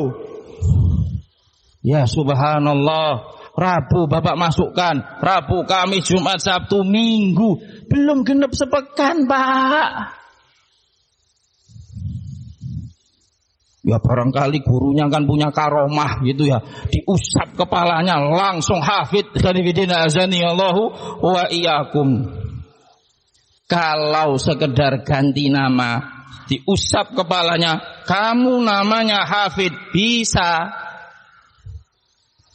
Ya subhanallah, Rabu Bapak masukkan. Rabu, Kamis, Jumat, Sabtu, Minggu. Belum genep sepekan, Pak. Ya barangkali gurunya kan punya karomah gitu ya, diusap kepalanya langsung hafid. Kanibidina azani Allahu wa iyyakum. Kalau sekedar ganti nama, diusap kepalanya, kamu namanya hafid, bisa.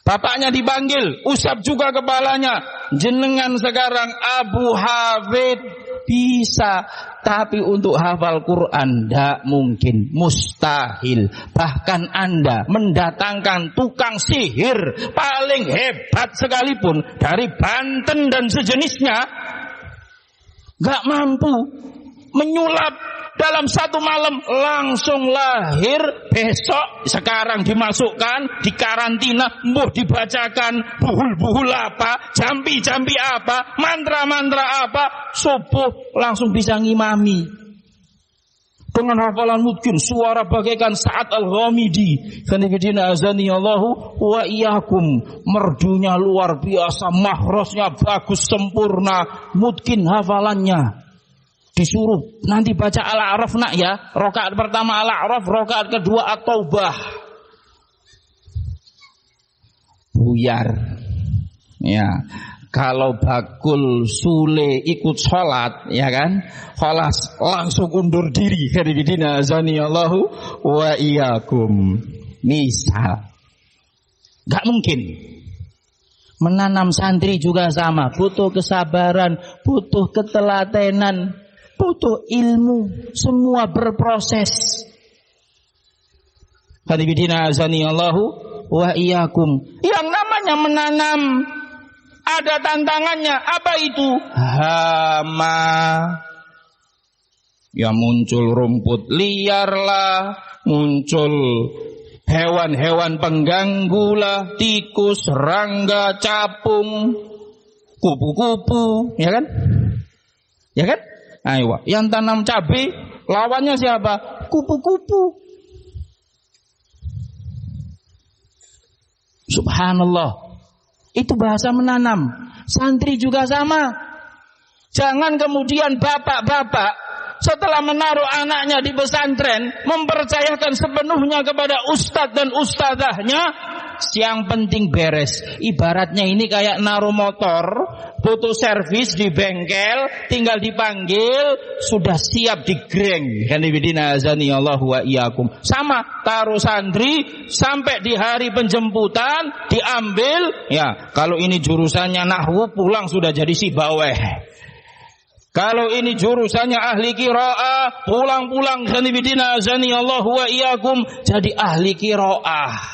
Bapaknya dipanggil, usap juga kepalanya, jenengan sekarang Abu Hafid, bisa. Tapi untuk hafal Quran tidak mungkin, mustahil. Bahkan Anda mendatangkan tukang sihir paling hebat sekalipun dari Banten dan sejenisnya, gak mampu menyulap dalam satu malam langsung lahir. Besok sekarang dimasukkan, dikarantina, mbuh dibacakan buhul-buhul apa, jampi-jampi apa, mantra-mantra apa, subuh langsung bisa ngimami dengan hafalan mungkin suara bagaikan Sa'ad Al-Ghamidi. Kanibidina azani Allahu wa iyyakum. Merdunya luar biasa, mahrosnya bagus sempurna, mungkin hafalannya. Disuruh nanti baca Al-A'raf nak ya. Rakaat pertama Al-A'raf, rakaat kedua At-Taubah. Buyar. Ya. Kalau bakul Sule ikut sholat, ya kan? Kholas langsung undur diri. Kanibidina azani Allahu wa iyyakum. Misal. Gak mungkin. Menanam santri juga sama. Butuh kesabaran, butuh ketelatenan, butuh ilmu, semua berproses. Kanibidina azani Allahu wa iyyakum. Yang namanya menanam ada tantangannya. Apa itu? Hama. Ya muncul rumput liar lah, muncul hewan-hewan pengganggu lah, tikus, serangga, capung, kupu-kupu, ya kan? Ya kan? Ayo, yang tanam cabai lawannya siapa? Kupu-kupu. Subhanallah. Itu bahasa menanam. Santri juga sama. Jangan kemudian bapak-bapak setelah menaruh anaknya di pesantren mempercayakan sepenuhnya kepada ustadz dan ustadzahnya. Yang penting beres. Ibaratnya ini kayak naruh motor, butuh servis di bengkel, tinggal dipanggil, sudah siap digreng. Kanibidina azani Allahu wa iyyakum. Sama, taruh santri sampai di hari penjemputan diambil. Ya, kalau ini jurusannya nahwu, pulang sudah jadi sibaweh. Kalau ini jurusannya ahli qiraah, pulang-pulang kanibidina azani Allahu wa iyyakum jadi ahli qiraah.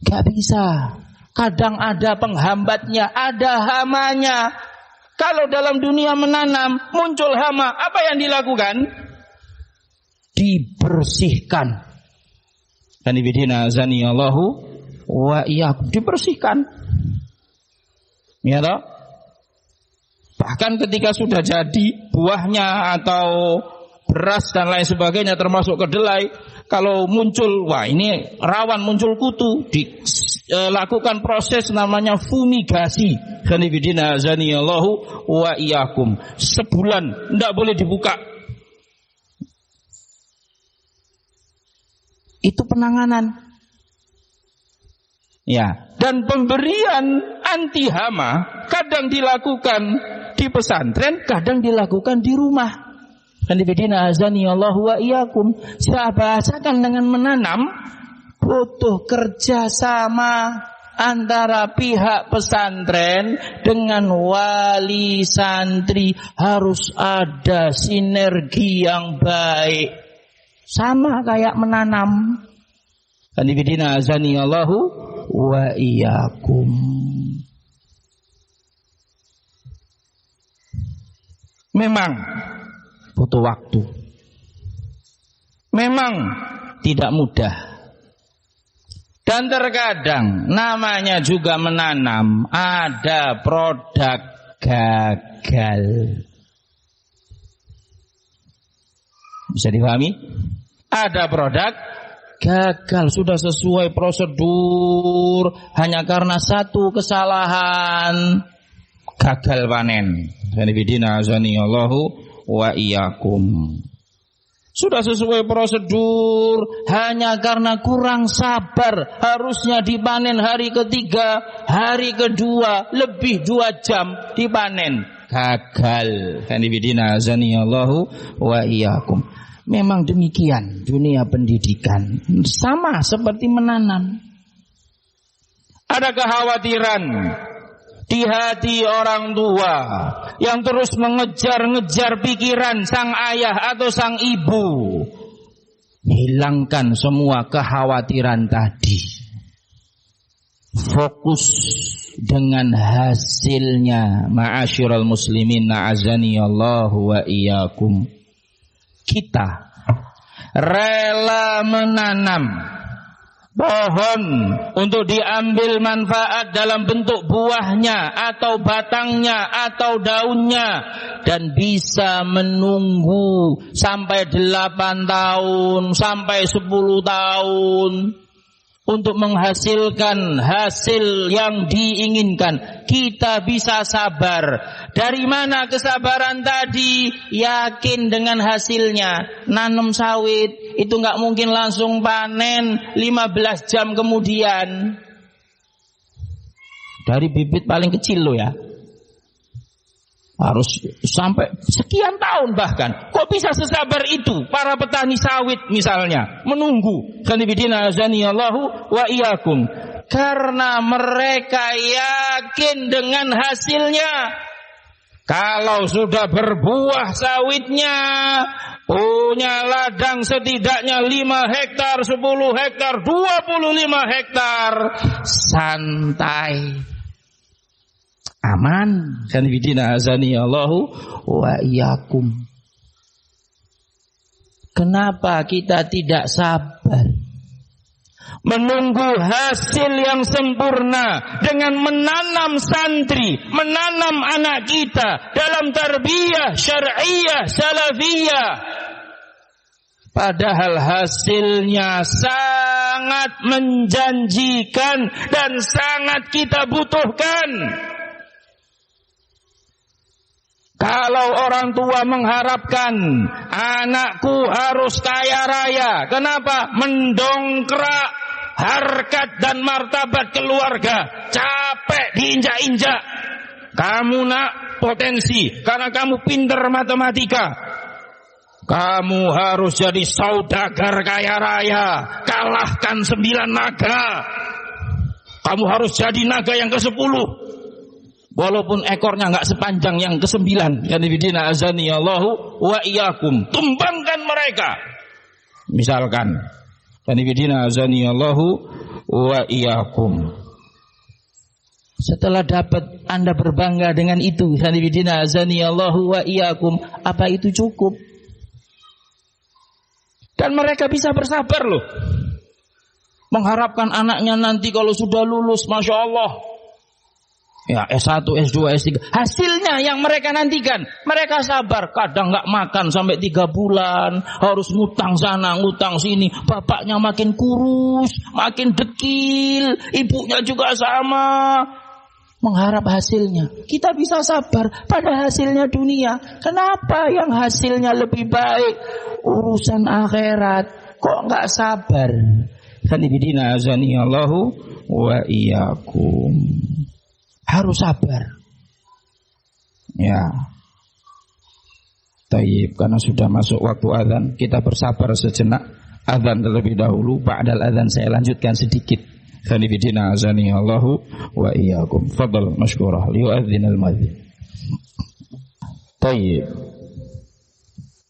Gak bisa. Kadang ada penghambatnya, ada hamanya. Kalau dalam dunia menanam muncul hama, apa yang dilakukan? Dibersihkan. Kanibidina azaniyallahu wa iyyakum, dibersihkan. Ya toh? Bahkan ketika sudah jadi buahnya atau beras dan lain sebagainya termasuk kedelai, kalau muncul, wah ini rawan muncul kutu, dilakukan proses namanya fumigasi. Kanibidina azaniyallahu wa iyyakum. Sebulan tidak boleh dibuka. Itu penanganan. Ya, dan pemberian anti hama kadang dilakukan di pesantren, kadang dilakukan di rumah. Kanibidina azaniyallahu wa iyyakum. Saya bahasakan dengan menanam butuh kerjasama antara pihak pesantren dengan wali santri, harus ada sinergi yang baik. Sama kayak menanam. Kanibidina azaniyallahu wa iyyakum. Memang butuh waktu. Memang tidak mudah. Dan terkadang namanya juga menanam, ada produk gagal. Bisa dipahami? Ada produk gagal, sudah sesuai prosedur, hanya karena satu kesalahan gagal panen. Kanibidina azaniyallahu wa iyyakum. Sudah sesuai prosedur, hanya karena kurang sabar, harusnya dipanen hari ketiga, hari kedua, lebih 2 jam dipanen, gagal. Kanibidina azaniyallahu wa iyyakum. Memang demikian dunia pendidikan, sama seperti menanam. Ada kekhawatiran di hati orang tua yang terus mengejar-ngejar pikiran sang ayah atau sang ibu. Hilangkan semua kekhawatiran tadi. Fokus dengan hasilnya. Ma'asyiral muslimin na'azaniyallahu wa iyyakum. Kita rela menanam pohon untuk diambil manfaat dalam bentuk buahnya atau batangnya atau daunnya, dan bisa menunggu sampai 8 tahun sampai 10 tahun untuk menghasilkan hasil yang diinginkan. Kita bisa sabar. Dari mana kesabaran tadi? Yakin dengan hasilnya. Nanam sawit itu nggak mungkin langsung panen 15 jam kemudian. Dari bibit paling kecil loh ya, harus sampai sekian tahun bahkan. Kok bisa sesabar itu para petani sawit misalnya menunggu? Kanibidina azaniyallahu wa iyyakum. Karena mereka yakin dengan hasilnya. Kalau sudah berbuah sawitnya, punya ladang setidaknya 5 hektar, 10 hektar, 25 hektar, santai, aman. Kanibidina azaniyallahu wa iyyakum. Kenapa kita tidak sabar menunggu hasil yang sempurna dengan menanam santri, menanam anak kita dalam tarbiyah syar'iyyah salafiyah, padahal hasilnya sangat menjanjikan dan sangat kita butuhkan. Kalau orang tua mengharapkan anakku harus kaya raya, kenapa? Mendongkrak harkat dan martabat keluarga, capek diinjak-injak. Kamu nak potensi, karena kamu pintar matematika, kamu harus jadi saudagar kaya raya, kalahkan 9 naga. Kamu harus jadi naga yang ke-10. Walaupun ekornya enggak sepanjang yang ke-9. Kanibidina azaniyallahu wa iyyakum. Tumbangkan mereka. Misalkan, kanibidina azaniyallahu wa iyyakum. Setelah dapat Anda berbangga dengan itu, sanibidina azanillahu wa iyyakum, apa itu cukup? Dan mereka bisa bersabar loh, mengharapkan anaknya nanti kalau sudah lulus, Masya Allah, ya S1, S2, S3, hasilnya yang mereka nantikan. Mereka sabar, kadang gak makan sampai 3 bulan, harus ngutang sana, ngutang sini. Bapaknya makin kurus, makin dekil, ibunya juga sama, mengharap hasilnya. Kita bisa sabar pada hasilnya dunia. Kenapa yang hasilnya lebih baik urusan akhirat kok gak sabar? Sanibidina azanillahu wa iyyakum. Harus sabar. Ya. Tayyib, karena sudah masuk waktu azan, kita bersabar sejenak. Azan terlebih dahulu, ba'dal azan saya lanjutkan sedikit. Sanibidina azanillahu wa iyyakum. Fadal masykurah liyu'adzinal muadzin. Tayyib.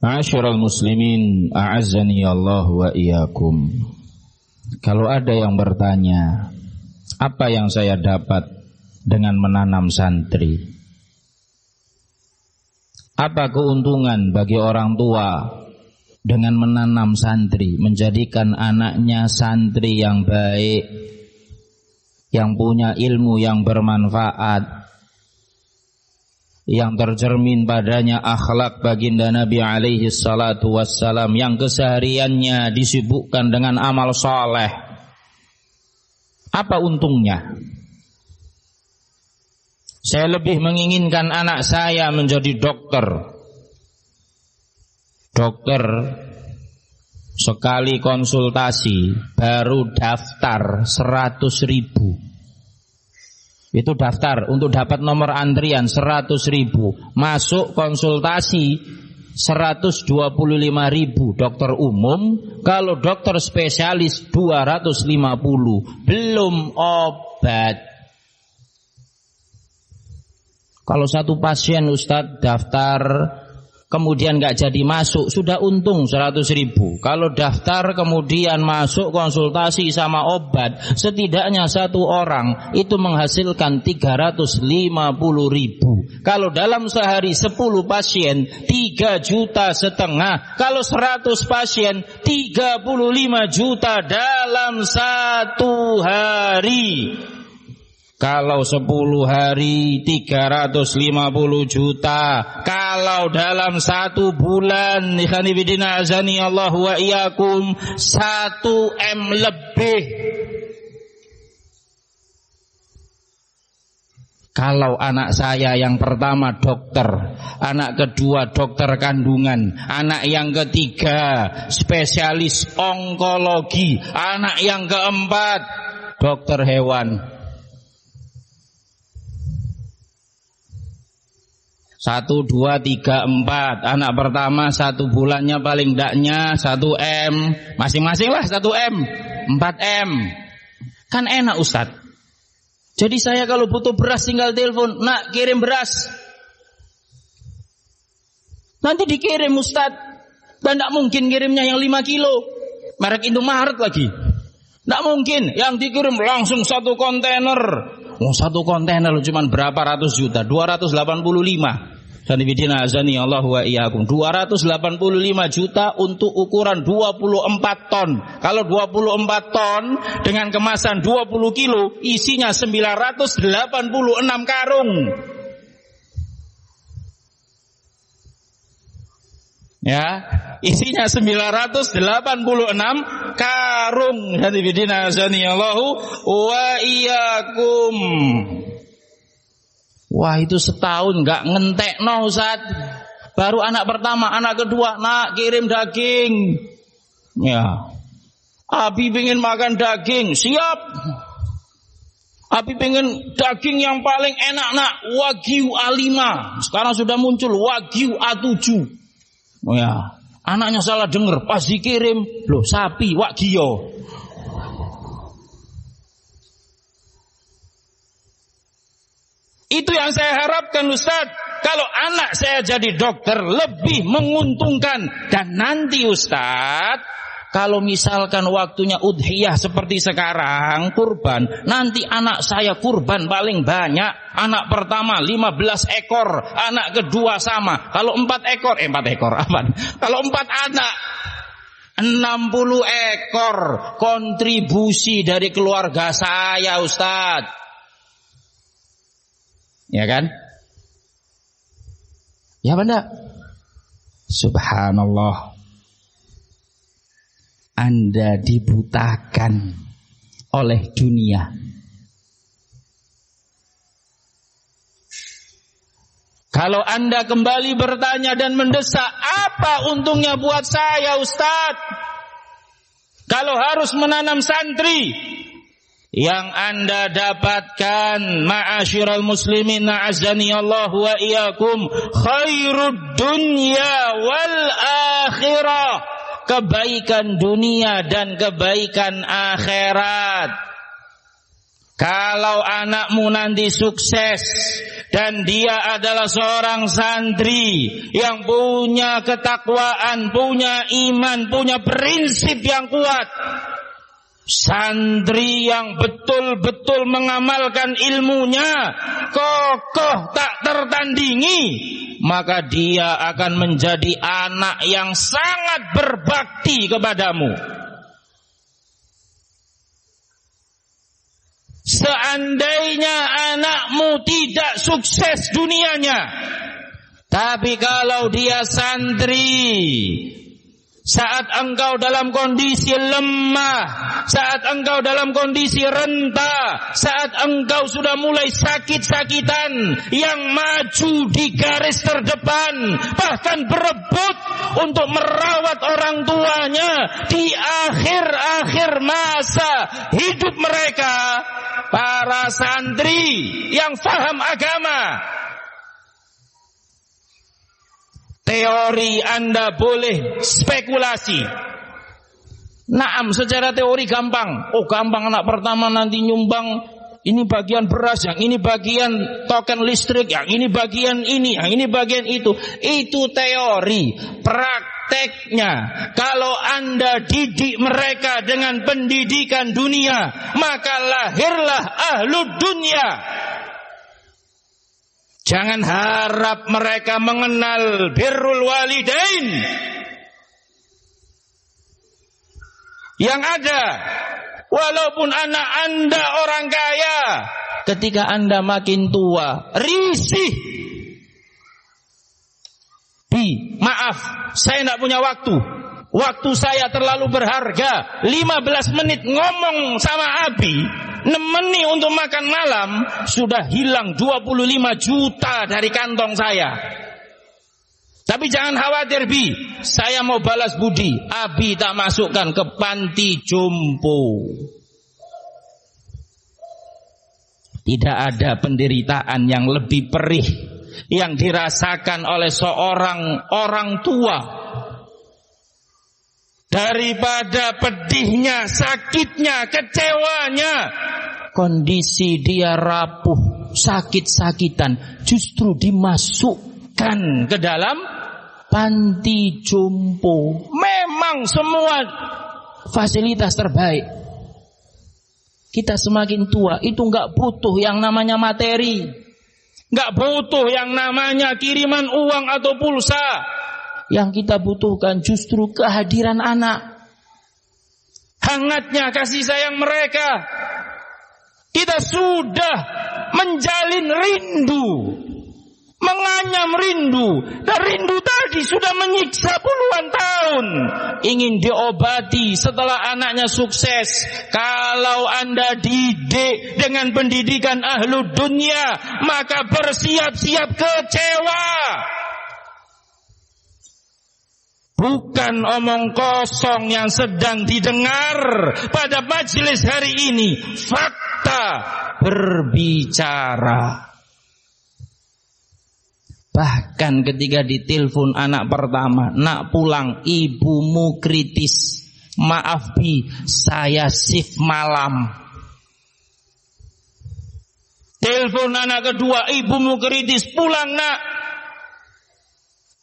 Ma'asyiral muslimin, a'azzani Allah wa iyyakum. Kalau ada yang bertanya, apa yang saya dapat dengan menanam santri? Apa keuntungan bagi orang tua dengan menanam santri, menjadikan anaknya santri yang baik, yang punya ilmu yang bermanfaat, yang tercermin padanya akhlak baginda Nabi alaihi salatu wassalam, yang kesehariannya disibukkan dengan amal soleh? Apa untungnya? Saya lebih menginginkan anak saya menjadi dokter. Dokter sekali konsultasi baru daftar 100.000. Itu daftar untuk dapat nomor antrian 100.000. Masuk konsultasi 125.000 dokter umum. Kalau dokter spesialis 250. Belum obat. Kalau satu pasien Ustadz daftar kemudian gak jadi masuk, sudah untung 100.000. Kalau daftar kemudian masuk konsultasi sama obat, setidaknya satu orang itu menghasilkan 350.000. Kalau dalam sehari 10 pasien 3,5 juta. Kalau 100 pasien 35 juta dalam satu hari. Kalau 10 hari 350 juta. Kalau dalam 1 bulan, ikhwanifidina azani Allah wa iyyakum, 1 M lebih. Kalau anak saya yang pertama dokter, anak kedua dokter kandungan, anak yang ketiga spesialis onkologi, anak yang keempat dokter hewan. 1, 2, 3, 4. Anak pertama 1 bulannya paling ndaknya 1 M. Masing-masing lah 1 M, 4 M. Kan enak Ustadz. Jadi saya kalau butuh beras tinggal telepon, nak kirim beras. Nanti dikirim Ustadz. Dan tidak mungkin kirimnya yang 5 kilo. Merek Indomaret lagi. Tidak mungkin. Yang dikirim langsung 1 kontainer. 1 kontainer cuma berapa ratus juta? 285. Sanibidina azani Allah wa iyyakum. 285 juta untuk ukuran 24 ton. Kalau 24 ton dengan kemasan 20 kilo, isinya 986 karung. Ya, isinya 986 karung. Sanibidina azani Allah wa iyyakum. Wah, itu setahun gak ngentekno Ustaz. Baru anak pertama, anak kedua, nak kirim daging. Ya. Abi pengen makan daging, siap. Abi pengen daging yang paling enak, nak, Wagyu A5. Sekarang sudah muncul Wagyu A7. Ya. Anaknya salah dengar, pas dikirim, loh sapi Wagyu. Itu yang saya harapkan Ustaz. Kalau anak saya jadi dokter lebih menguntungkan. Dan nanti Ustaz, Kalau misalkan waktunya udhiyah seperti sekarang, kurban, nanti anak saya kurban paling banyak. Anak pertama 15 ekor, anak kedua sama. Kalau 4 ekor, 4 ekor apa? Kalau 4 anak 60 ekor kontribusi dari keluarga saya, Ustaz. Ya kan? Ya benar. Subhanallah. Anda dibutakan oleh dunia. Kalau Anda kembali bertanya dan mendesak, apa untungnya buat saya, Ustaz? Kalau harus menanam santri, yang Anda dapatkan, ma'asyiral muslimin a'azzani Allah wa iyyakum, khairud dunya wal akhirah. Kebaikan dunia dan kebaikan akhirat. Kalau anakmu nanti sukses dan dia adalah seorang santri yang punya ketakwaan, punya iman, punya prinsip yang kuat, santri yang betul-betul mengamalkan ilmunya, kokoh tak tertandingi, maka dia akan menjadi anak yang sangat berbakti kepadamu. Seandainya anakmu tidak sukses dunianya, tapi kalau dia santri, saat engkau dalam kondisi lemah, saat engkau dalam kondisi renta, saat engkau sudah mulai sakit-sakitan, yang maju di garis terdepan, bahkan berebut untuk merawat orang tuanya di akhir-akhir masa hidup mereka, para santri yang faham agama, teori Anda boleh spekulasi. Naam, secara teori gampang. Oh, gampang, anak pertama nanti nyumbang, ini bagian beras, yang ini bagian token listrik, yang ini bagian ini, yang ini bagian itu. Itu teori. Prakteknya, kalau Anda didik mereka dengan pendidikan dunia, maka lahirlah ahlud dunya. Jangan harap mereka mengenal birrul walidain. Yang ada, walaupun anak Anda orang kaya, ketika Anda makin tua, risih. Maaf, saya tidak punya waktu. Waktu saya terlalu berharga. 15 menit ngomong sama Abi, nemeni untuk makan malam, sudah hilang 25 juta dari kantong saya. Tapi jangan khawatir, Bi, saya mau balas budi. Abi tak masukkan ke panti jompo. Tidak ada penderitaan yang lebih perih yang dirasakan oleh seorang orang tua daripada pedihnya, sakitnya, kecewanya. Kondisi dia rapuh, sakit-sakitan, justru dimasukkan ke dalam panti jompo. Memang semua fasilitas terbaik. Kita semakin tua itu enggak butuh yang namanya materi, enggak butuh yang namanya kiriman uang atau pulsa. Yang kita butuhkan justru kehadiran anak, hangatnya kasih sayang mereka. Kita sudah menjalin rindu, menganyam rindu, dan rindu tadi sudah menyiksa puluhan tahun, ingin diobati setelah anaknya sukses. Kalau Anda didik dengan pendidikan ahlud dunya, maka bersiap-siap kecewa. Bukan omong kosong yang sedang didengar pada majelis hari ini. Fakta berbicara. Bahkan ketika ditelepon anak pertama, nak pulang, ibumu kritis. Maaf Bi, saya shift malam. Telepon anak kedua, ibumu kritis, pulang nak.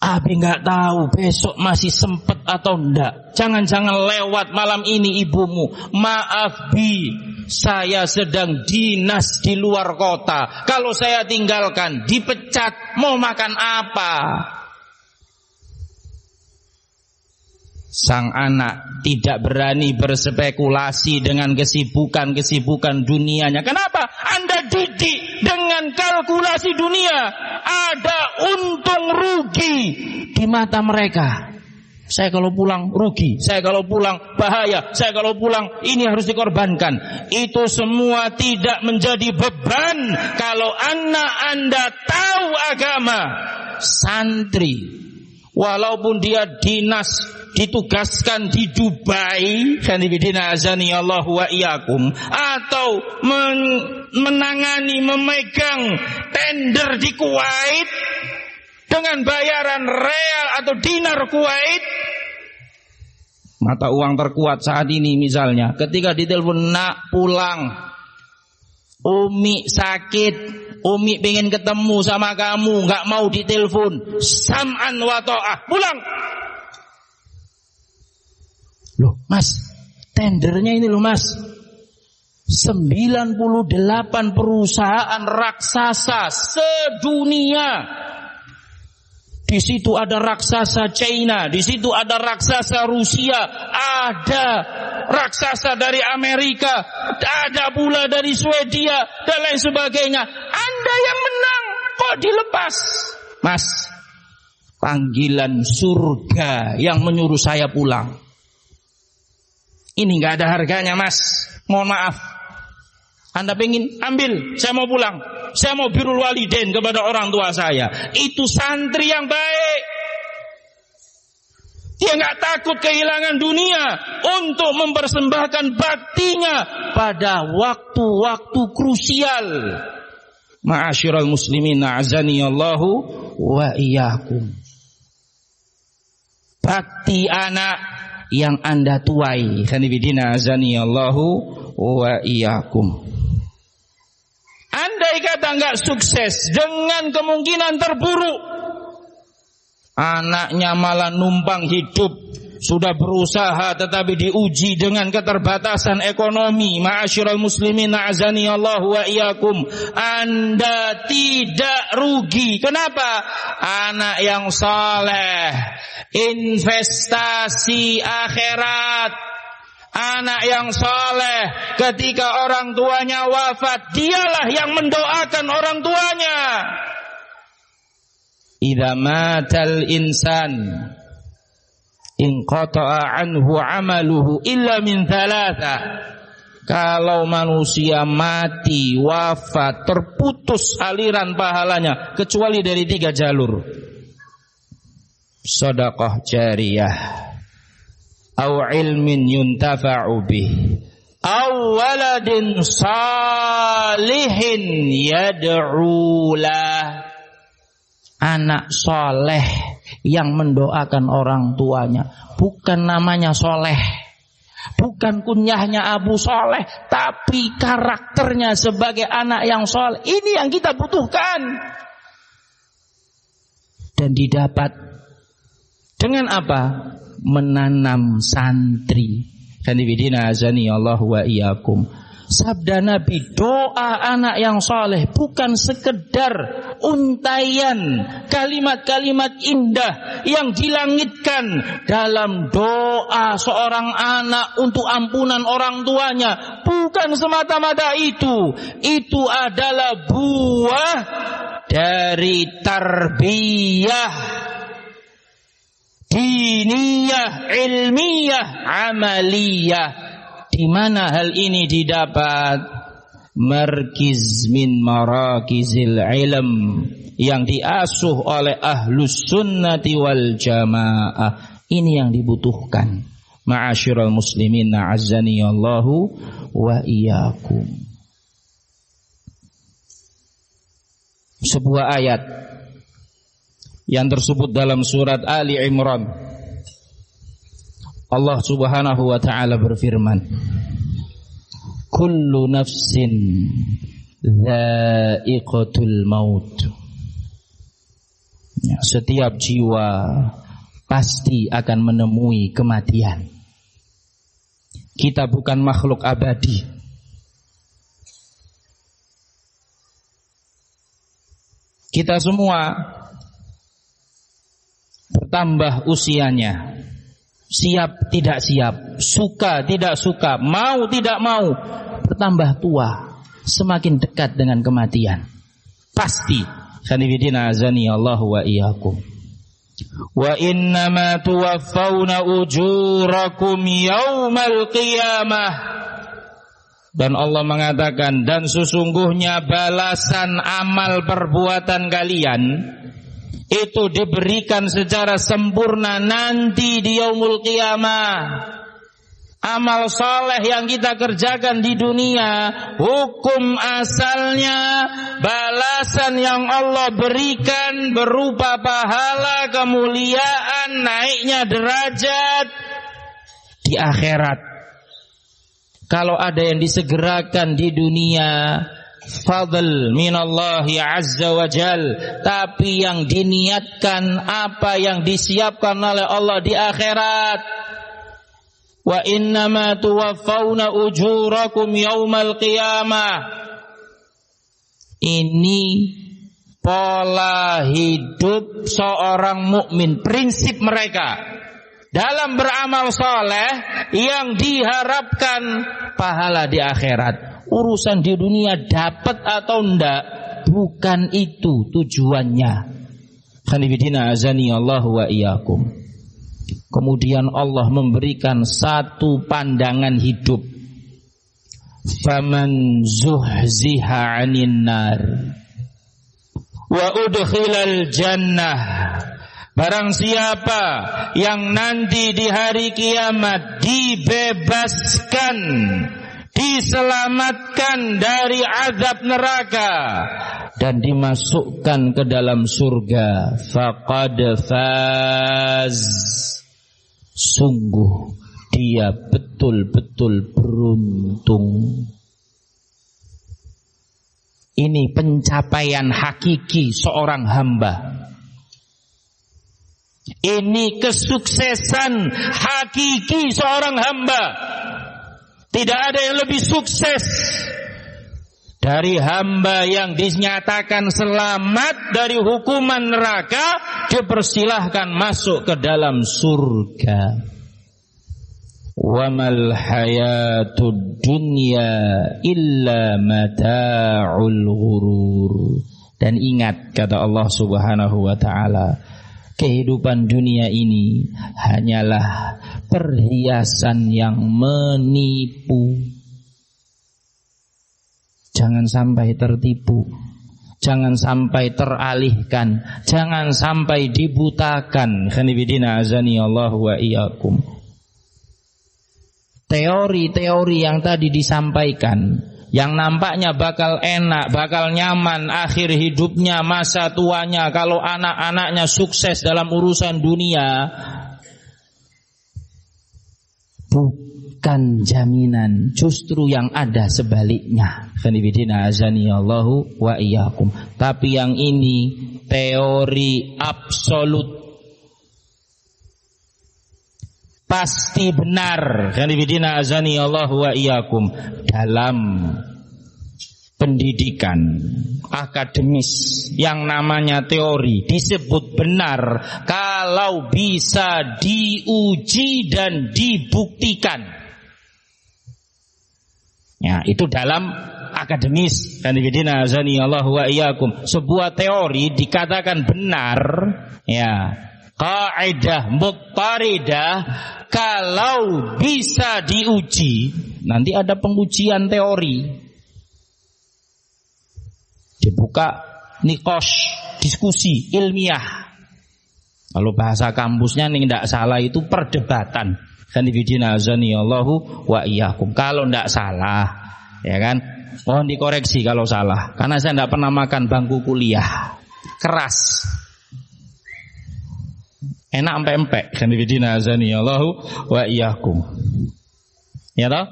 Abi nggak tahu besok masih sempet atau enggak. Jangan-jangan lewat malam ini ibumu. Maaf Bi, saya sedang dinas di luar kota. Kalau saya tinggalkan, dipecat, mau makan apa? Sang anak tidak berani berspekulasi dengan kesibukan dunianya. Kenapa? Anda didik dengan kalkulasi dunia. Ada untung rugi di mata mereka. Saya kalau pulang rugi, saya kalau pulang bahaya, saya kalau pulang ini harus dikorbankan. Itu semua tidak menjadi beban kalau anak Anda tahu agama. Santri, walaupun dia dinas, ditugaskan di Dubai, khanifidina azani Allah wa iyyakum, atau menangani, memegang tender di Kuwait dengan bayaran real atau dinar Kuwait, mata uang terkuat saat ini misalnya, ketika ditelepon, nak pulang, Umi sakit, Umi pengen ketemu sama kamu, nggak mau ditelepon, sam'an wa ta'ah, pulang. Loh mas, tendernya ini loh mas, 98 perusahaan raksasa sedunia. Di situ ada raksasa China, di situ ada raksasa Rusia, ada raksasa dari Amerika, ada pula dari Swedia dan lain sebagainya. Anda yang menang kok dilepas? Mas, panggilan surga yang menyuruh saya pulang. Ini nggak ada harganya mas, mohon maaf. Anda pengen ambil, saya mau pulang, saya mau birrul walidain kepada orang tua saya. Itu santri yang baik. Dia nggak takut kehilangan dunia untuk mempersembahkan baktinya pada waktu-waktu krusial. Ma'asyiral muslimin, a'azaniyallahu wa iyyakum. Bakti anak yang Anda tuai, khanifidina azaniyallahu wa iyyakum. Andai kata enggak sukses, dengan kemungkinan terburuk, anaknya malah numpang hidup, sudah berusaha tetapi diuji dengan keterbatasan ekonomi. Ma'asyiral muslimin, a'azaniyallahu wa iyyakum. Anda tidak rugi. Kenapa? Anak yang saleh, investasi akhirat. Anak yang saleh, ketika orang tuanya wafat, dialah yang mendoakan orang tuanya. Idza matal insan inqata'a anhu 'amaluhu illa min thalatha. Kalau manusia mati, wafat, terputus aliran pahalanya kecuali dari 3 jalur. Sedekah jariyah, au ilmin yuntafa'u bih, au waladin salihin yad'u lah. Anak soleh yang mendoakan orang tuanya. Bukan namanya soleh, bukan kunyahnya Abu Soleh, tapi karakternya sebagai anak yang soleh. Ini yang kita butuhkan. Dan didapat dengan apa? Menanam santri. Khanifidina azani Allah wa iyyakum. Sabda Nabi, doa anak yang soleh bukan sekedar untaian kalimat-kalimat indah yang dilangitkan dalam doa seorang anak untuk ampunan orang tuanya. Bukan semata-mata itu. Itu adalah buah dari tarbiyah diniyah, ilmiyah, amaliyah. Di mana hal ini didapat? Markiz min marakizil ilm, yang diasuh oleh ahlus sunnati wal jamaah. Ini yang dibutuhkan. Ma'asyiral muslimin, a'azzaniyallahu wa iyyakum. Sebuah ayat yang tersebut dalam surat Ali Imran. Allah Subhanahu wa ta'ala berfirman, kullu nafsin dha'iqatul maut Ya, setiap jiwa pasti akan menemui kematian. Kita bukan makhluk abadi. Kita semua bertambah usianya. Siap tidak siap, suka tidak suka, mau tidak mau, bertambah tua, semakin dekat dengan kematian. Pasti. Khanifidina azani Allah wa iyyakum. Wa innama tuwaffawna ujurakum yaumal qiyamah. Dan Allah mengatakan, dan sesungguhnya balasan amal perbuatan kalian itu diberikan secara sempurna nanti di yaumul qiyamah. Amal soleh yang kita kerjakan di dunia, hukum asalnya balasan yang Allah berikan berupa pahala, kemuliaan, naiknya derajat di akhirat. Kalau ada yang disegerakan di dunia, fadl minallahi azza wa jal, tapi yang diniatkan apa yang disiapkan oleh Allah di akhirat. Wa innama tuwaffawna ujurakum yaumal qiyamah. Ini pola hidup seorang mukmin, prinsip mereka dalam beramal soleh yang diharapkan pahala di akhirat. Urusan di dunia dapat atau enggak, bukan itu tujuannya. Khanifidina azani Allah wa iyyakum. Kemudian Allah memberikan satu pandangan hidup. Faman zuhziha 'anil nar wa udkhilal jannah. Barang siapa yang nanti di hari kiamat dibebaskan, diselamatkan dari azab neraka dan dimasukkan ke dalam surga, faqad faz, sungguh dia betul-betul beruntung. Ini pencapaian hakiki seorang hamba. Ini kesuksesan hakiki seorang hamba. Tidak ada yang lebih sukses dari hamba yang dinyatakan selamat dari hukuman neraka, dipersilahkan masuk ke dalam surga. Wa mal hayatud dunya illa mata'ul ghurur. Dan ingat, kata Allah Subhanahu wa taala, kehidupan dunia ini hanyalah perhiasan yang menipu. Jangan sampai tertipu, jangan sampai teralihkan, jangan sampai dibutakan. Khanifidina azani Allah wa iyyakum. Teori-teori yang tadi disampaikan, yang nampaknya bakal enak, bakal nyaman akhir hidupnya, masa tuanya, kalau anak-anaknya sukses dalam urusan dunia, bukan jaminan, justru yang ada sebaliknya. Khanifidina azani Allahu wa iyyakum. Tapi yang ini teori absolut, pasti benar. Khanifidina azani Allahu wa iyyakum. Dalam pendidikan akademis yang namanya teori disebut benar kalau bisa diuji dan dibuktikan. Ya, itu dalam akademis. Khanifidina azani Allahu wa iyyakum. Sebuah teori dikatakan benar, ya, kaidah muttaridah, kalau bisa diuji. Nanti ada pengujian teori, dibuka nikosh, diskusi ilmiah. Kalau bahasa kampusnya nih tidak salah itu perdebatan. Khanifidina azani Allahu wa iyyakum. Kalau tidak salah, ya kan, mohon dikoreksi kalau salah, karena saya tidak pernah makan bangku kuliah keras, enak empek-empek. Khanifidina azani Allahu wa iyyakum. Ya toh?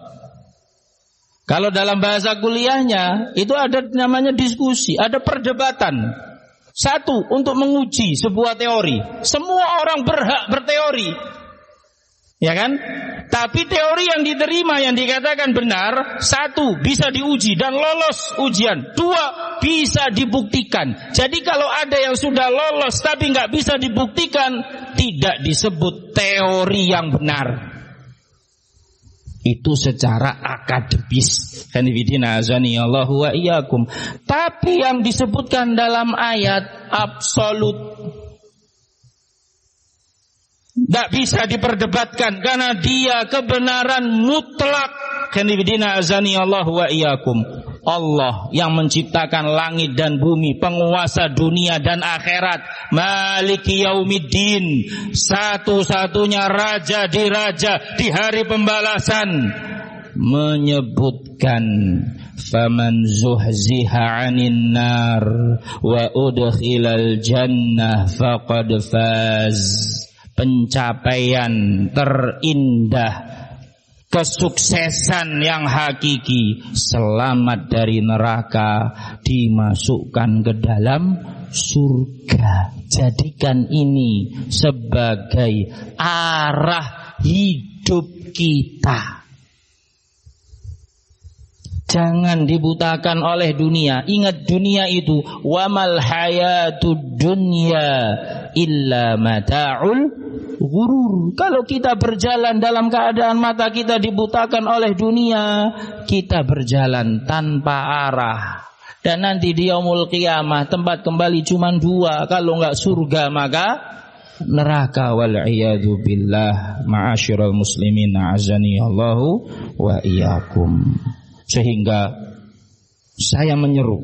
Kalau dalam bahasa kuliahnya itu ada namanya diskusi, ada perdebatan. Satu, untuk menguji sebuah teori. Semua orang berhak berteori. Ya kan? Tapi teori yang diterima, yang dikatakan benar, satu, bisa diuji dan lolos ujian. Dua, bisa dibuktikan. Jadi kalau ada yang sudah lolos tapi nggak bisa dibuktikan, tidak disebut teori yang benar. Itu secara akademis. Kanifidina azani Allahu wa iyyakum. Tapi yang disebutkan dalam ayat absolut, tidak bisa diperdebatkan karena dia kebenaran mutlak. Kanifidina azani Allahu wa iyyakum. Allah yang menciptakan langit dan bumi, penguasa dunia dan akhirat, Maliki Yaumiddin, satu-satunya raja di raja di hari pembalasan, menyebutkan faman zuhziha 'anil nar wa udkhilal jannah faqad faz. Pencapaian terindah, kesuksesan yang hakiki, selamat dari neraka, dimasukkan ke dalam surga. Jadikan ini sebagai arah hidup kita. Jangan dibutakan oleh dunia. Ingat, dunia itu wamal hayatud dunya illa mata'ul ghurur. Kalau kita berjalan dalam keadaan mata kita dibutakan oleh dunia, kita berjalan tanpa arah. Dan nanti di yaumul qiyamah tempat kembali cuma dua. Kalau enggak surga maka neraka, wal iyadu billah. Ma'asyiral muslimin, azani Allahu wa iyyakum. Sehingga saya menyeru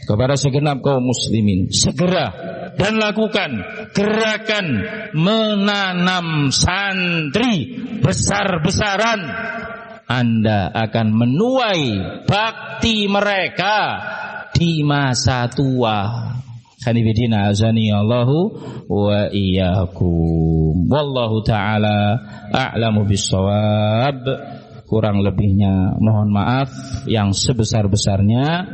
kepada segenap kaum muslimin, segera dan lakukan gerakan menanam santri besar-besaran. Anda akan menuai bakti mereka di masa tua. Kanifidina azani Allahu wa iyyakum. Wallahu ta'ala a'lamu bissawab. Kurang lebihnya mohon maaf yang sebesar-besarnya.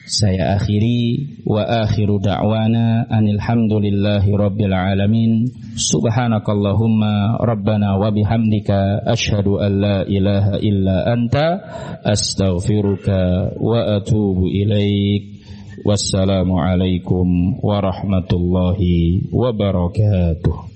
Saya akhiri, wa akhiru da'wana anil hamdulillahi rabbil alamin. Subhanakallahumma rabbana wa bihamdika asyhadu an la ilaha illa anta astaghfiruka wa atubu ilaik. Wassalamu alaikum warahmatullahi wabarakatuh.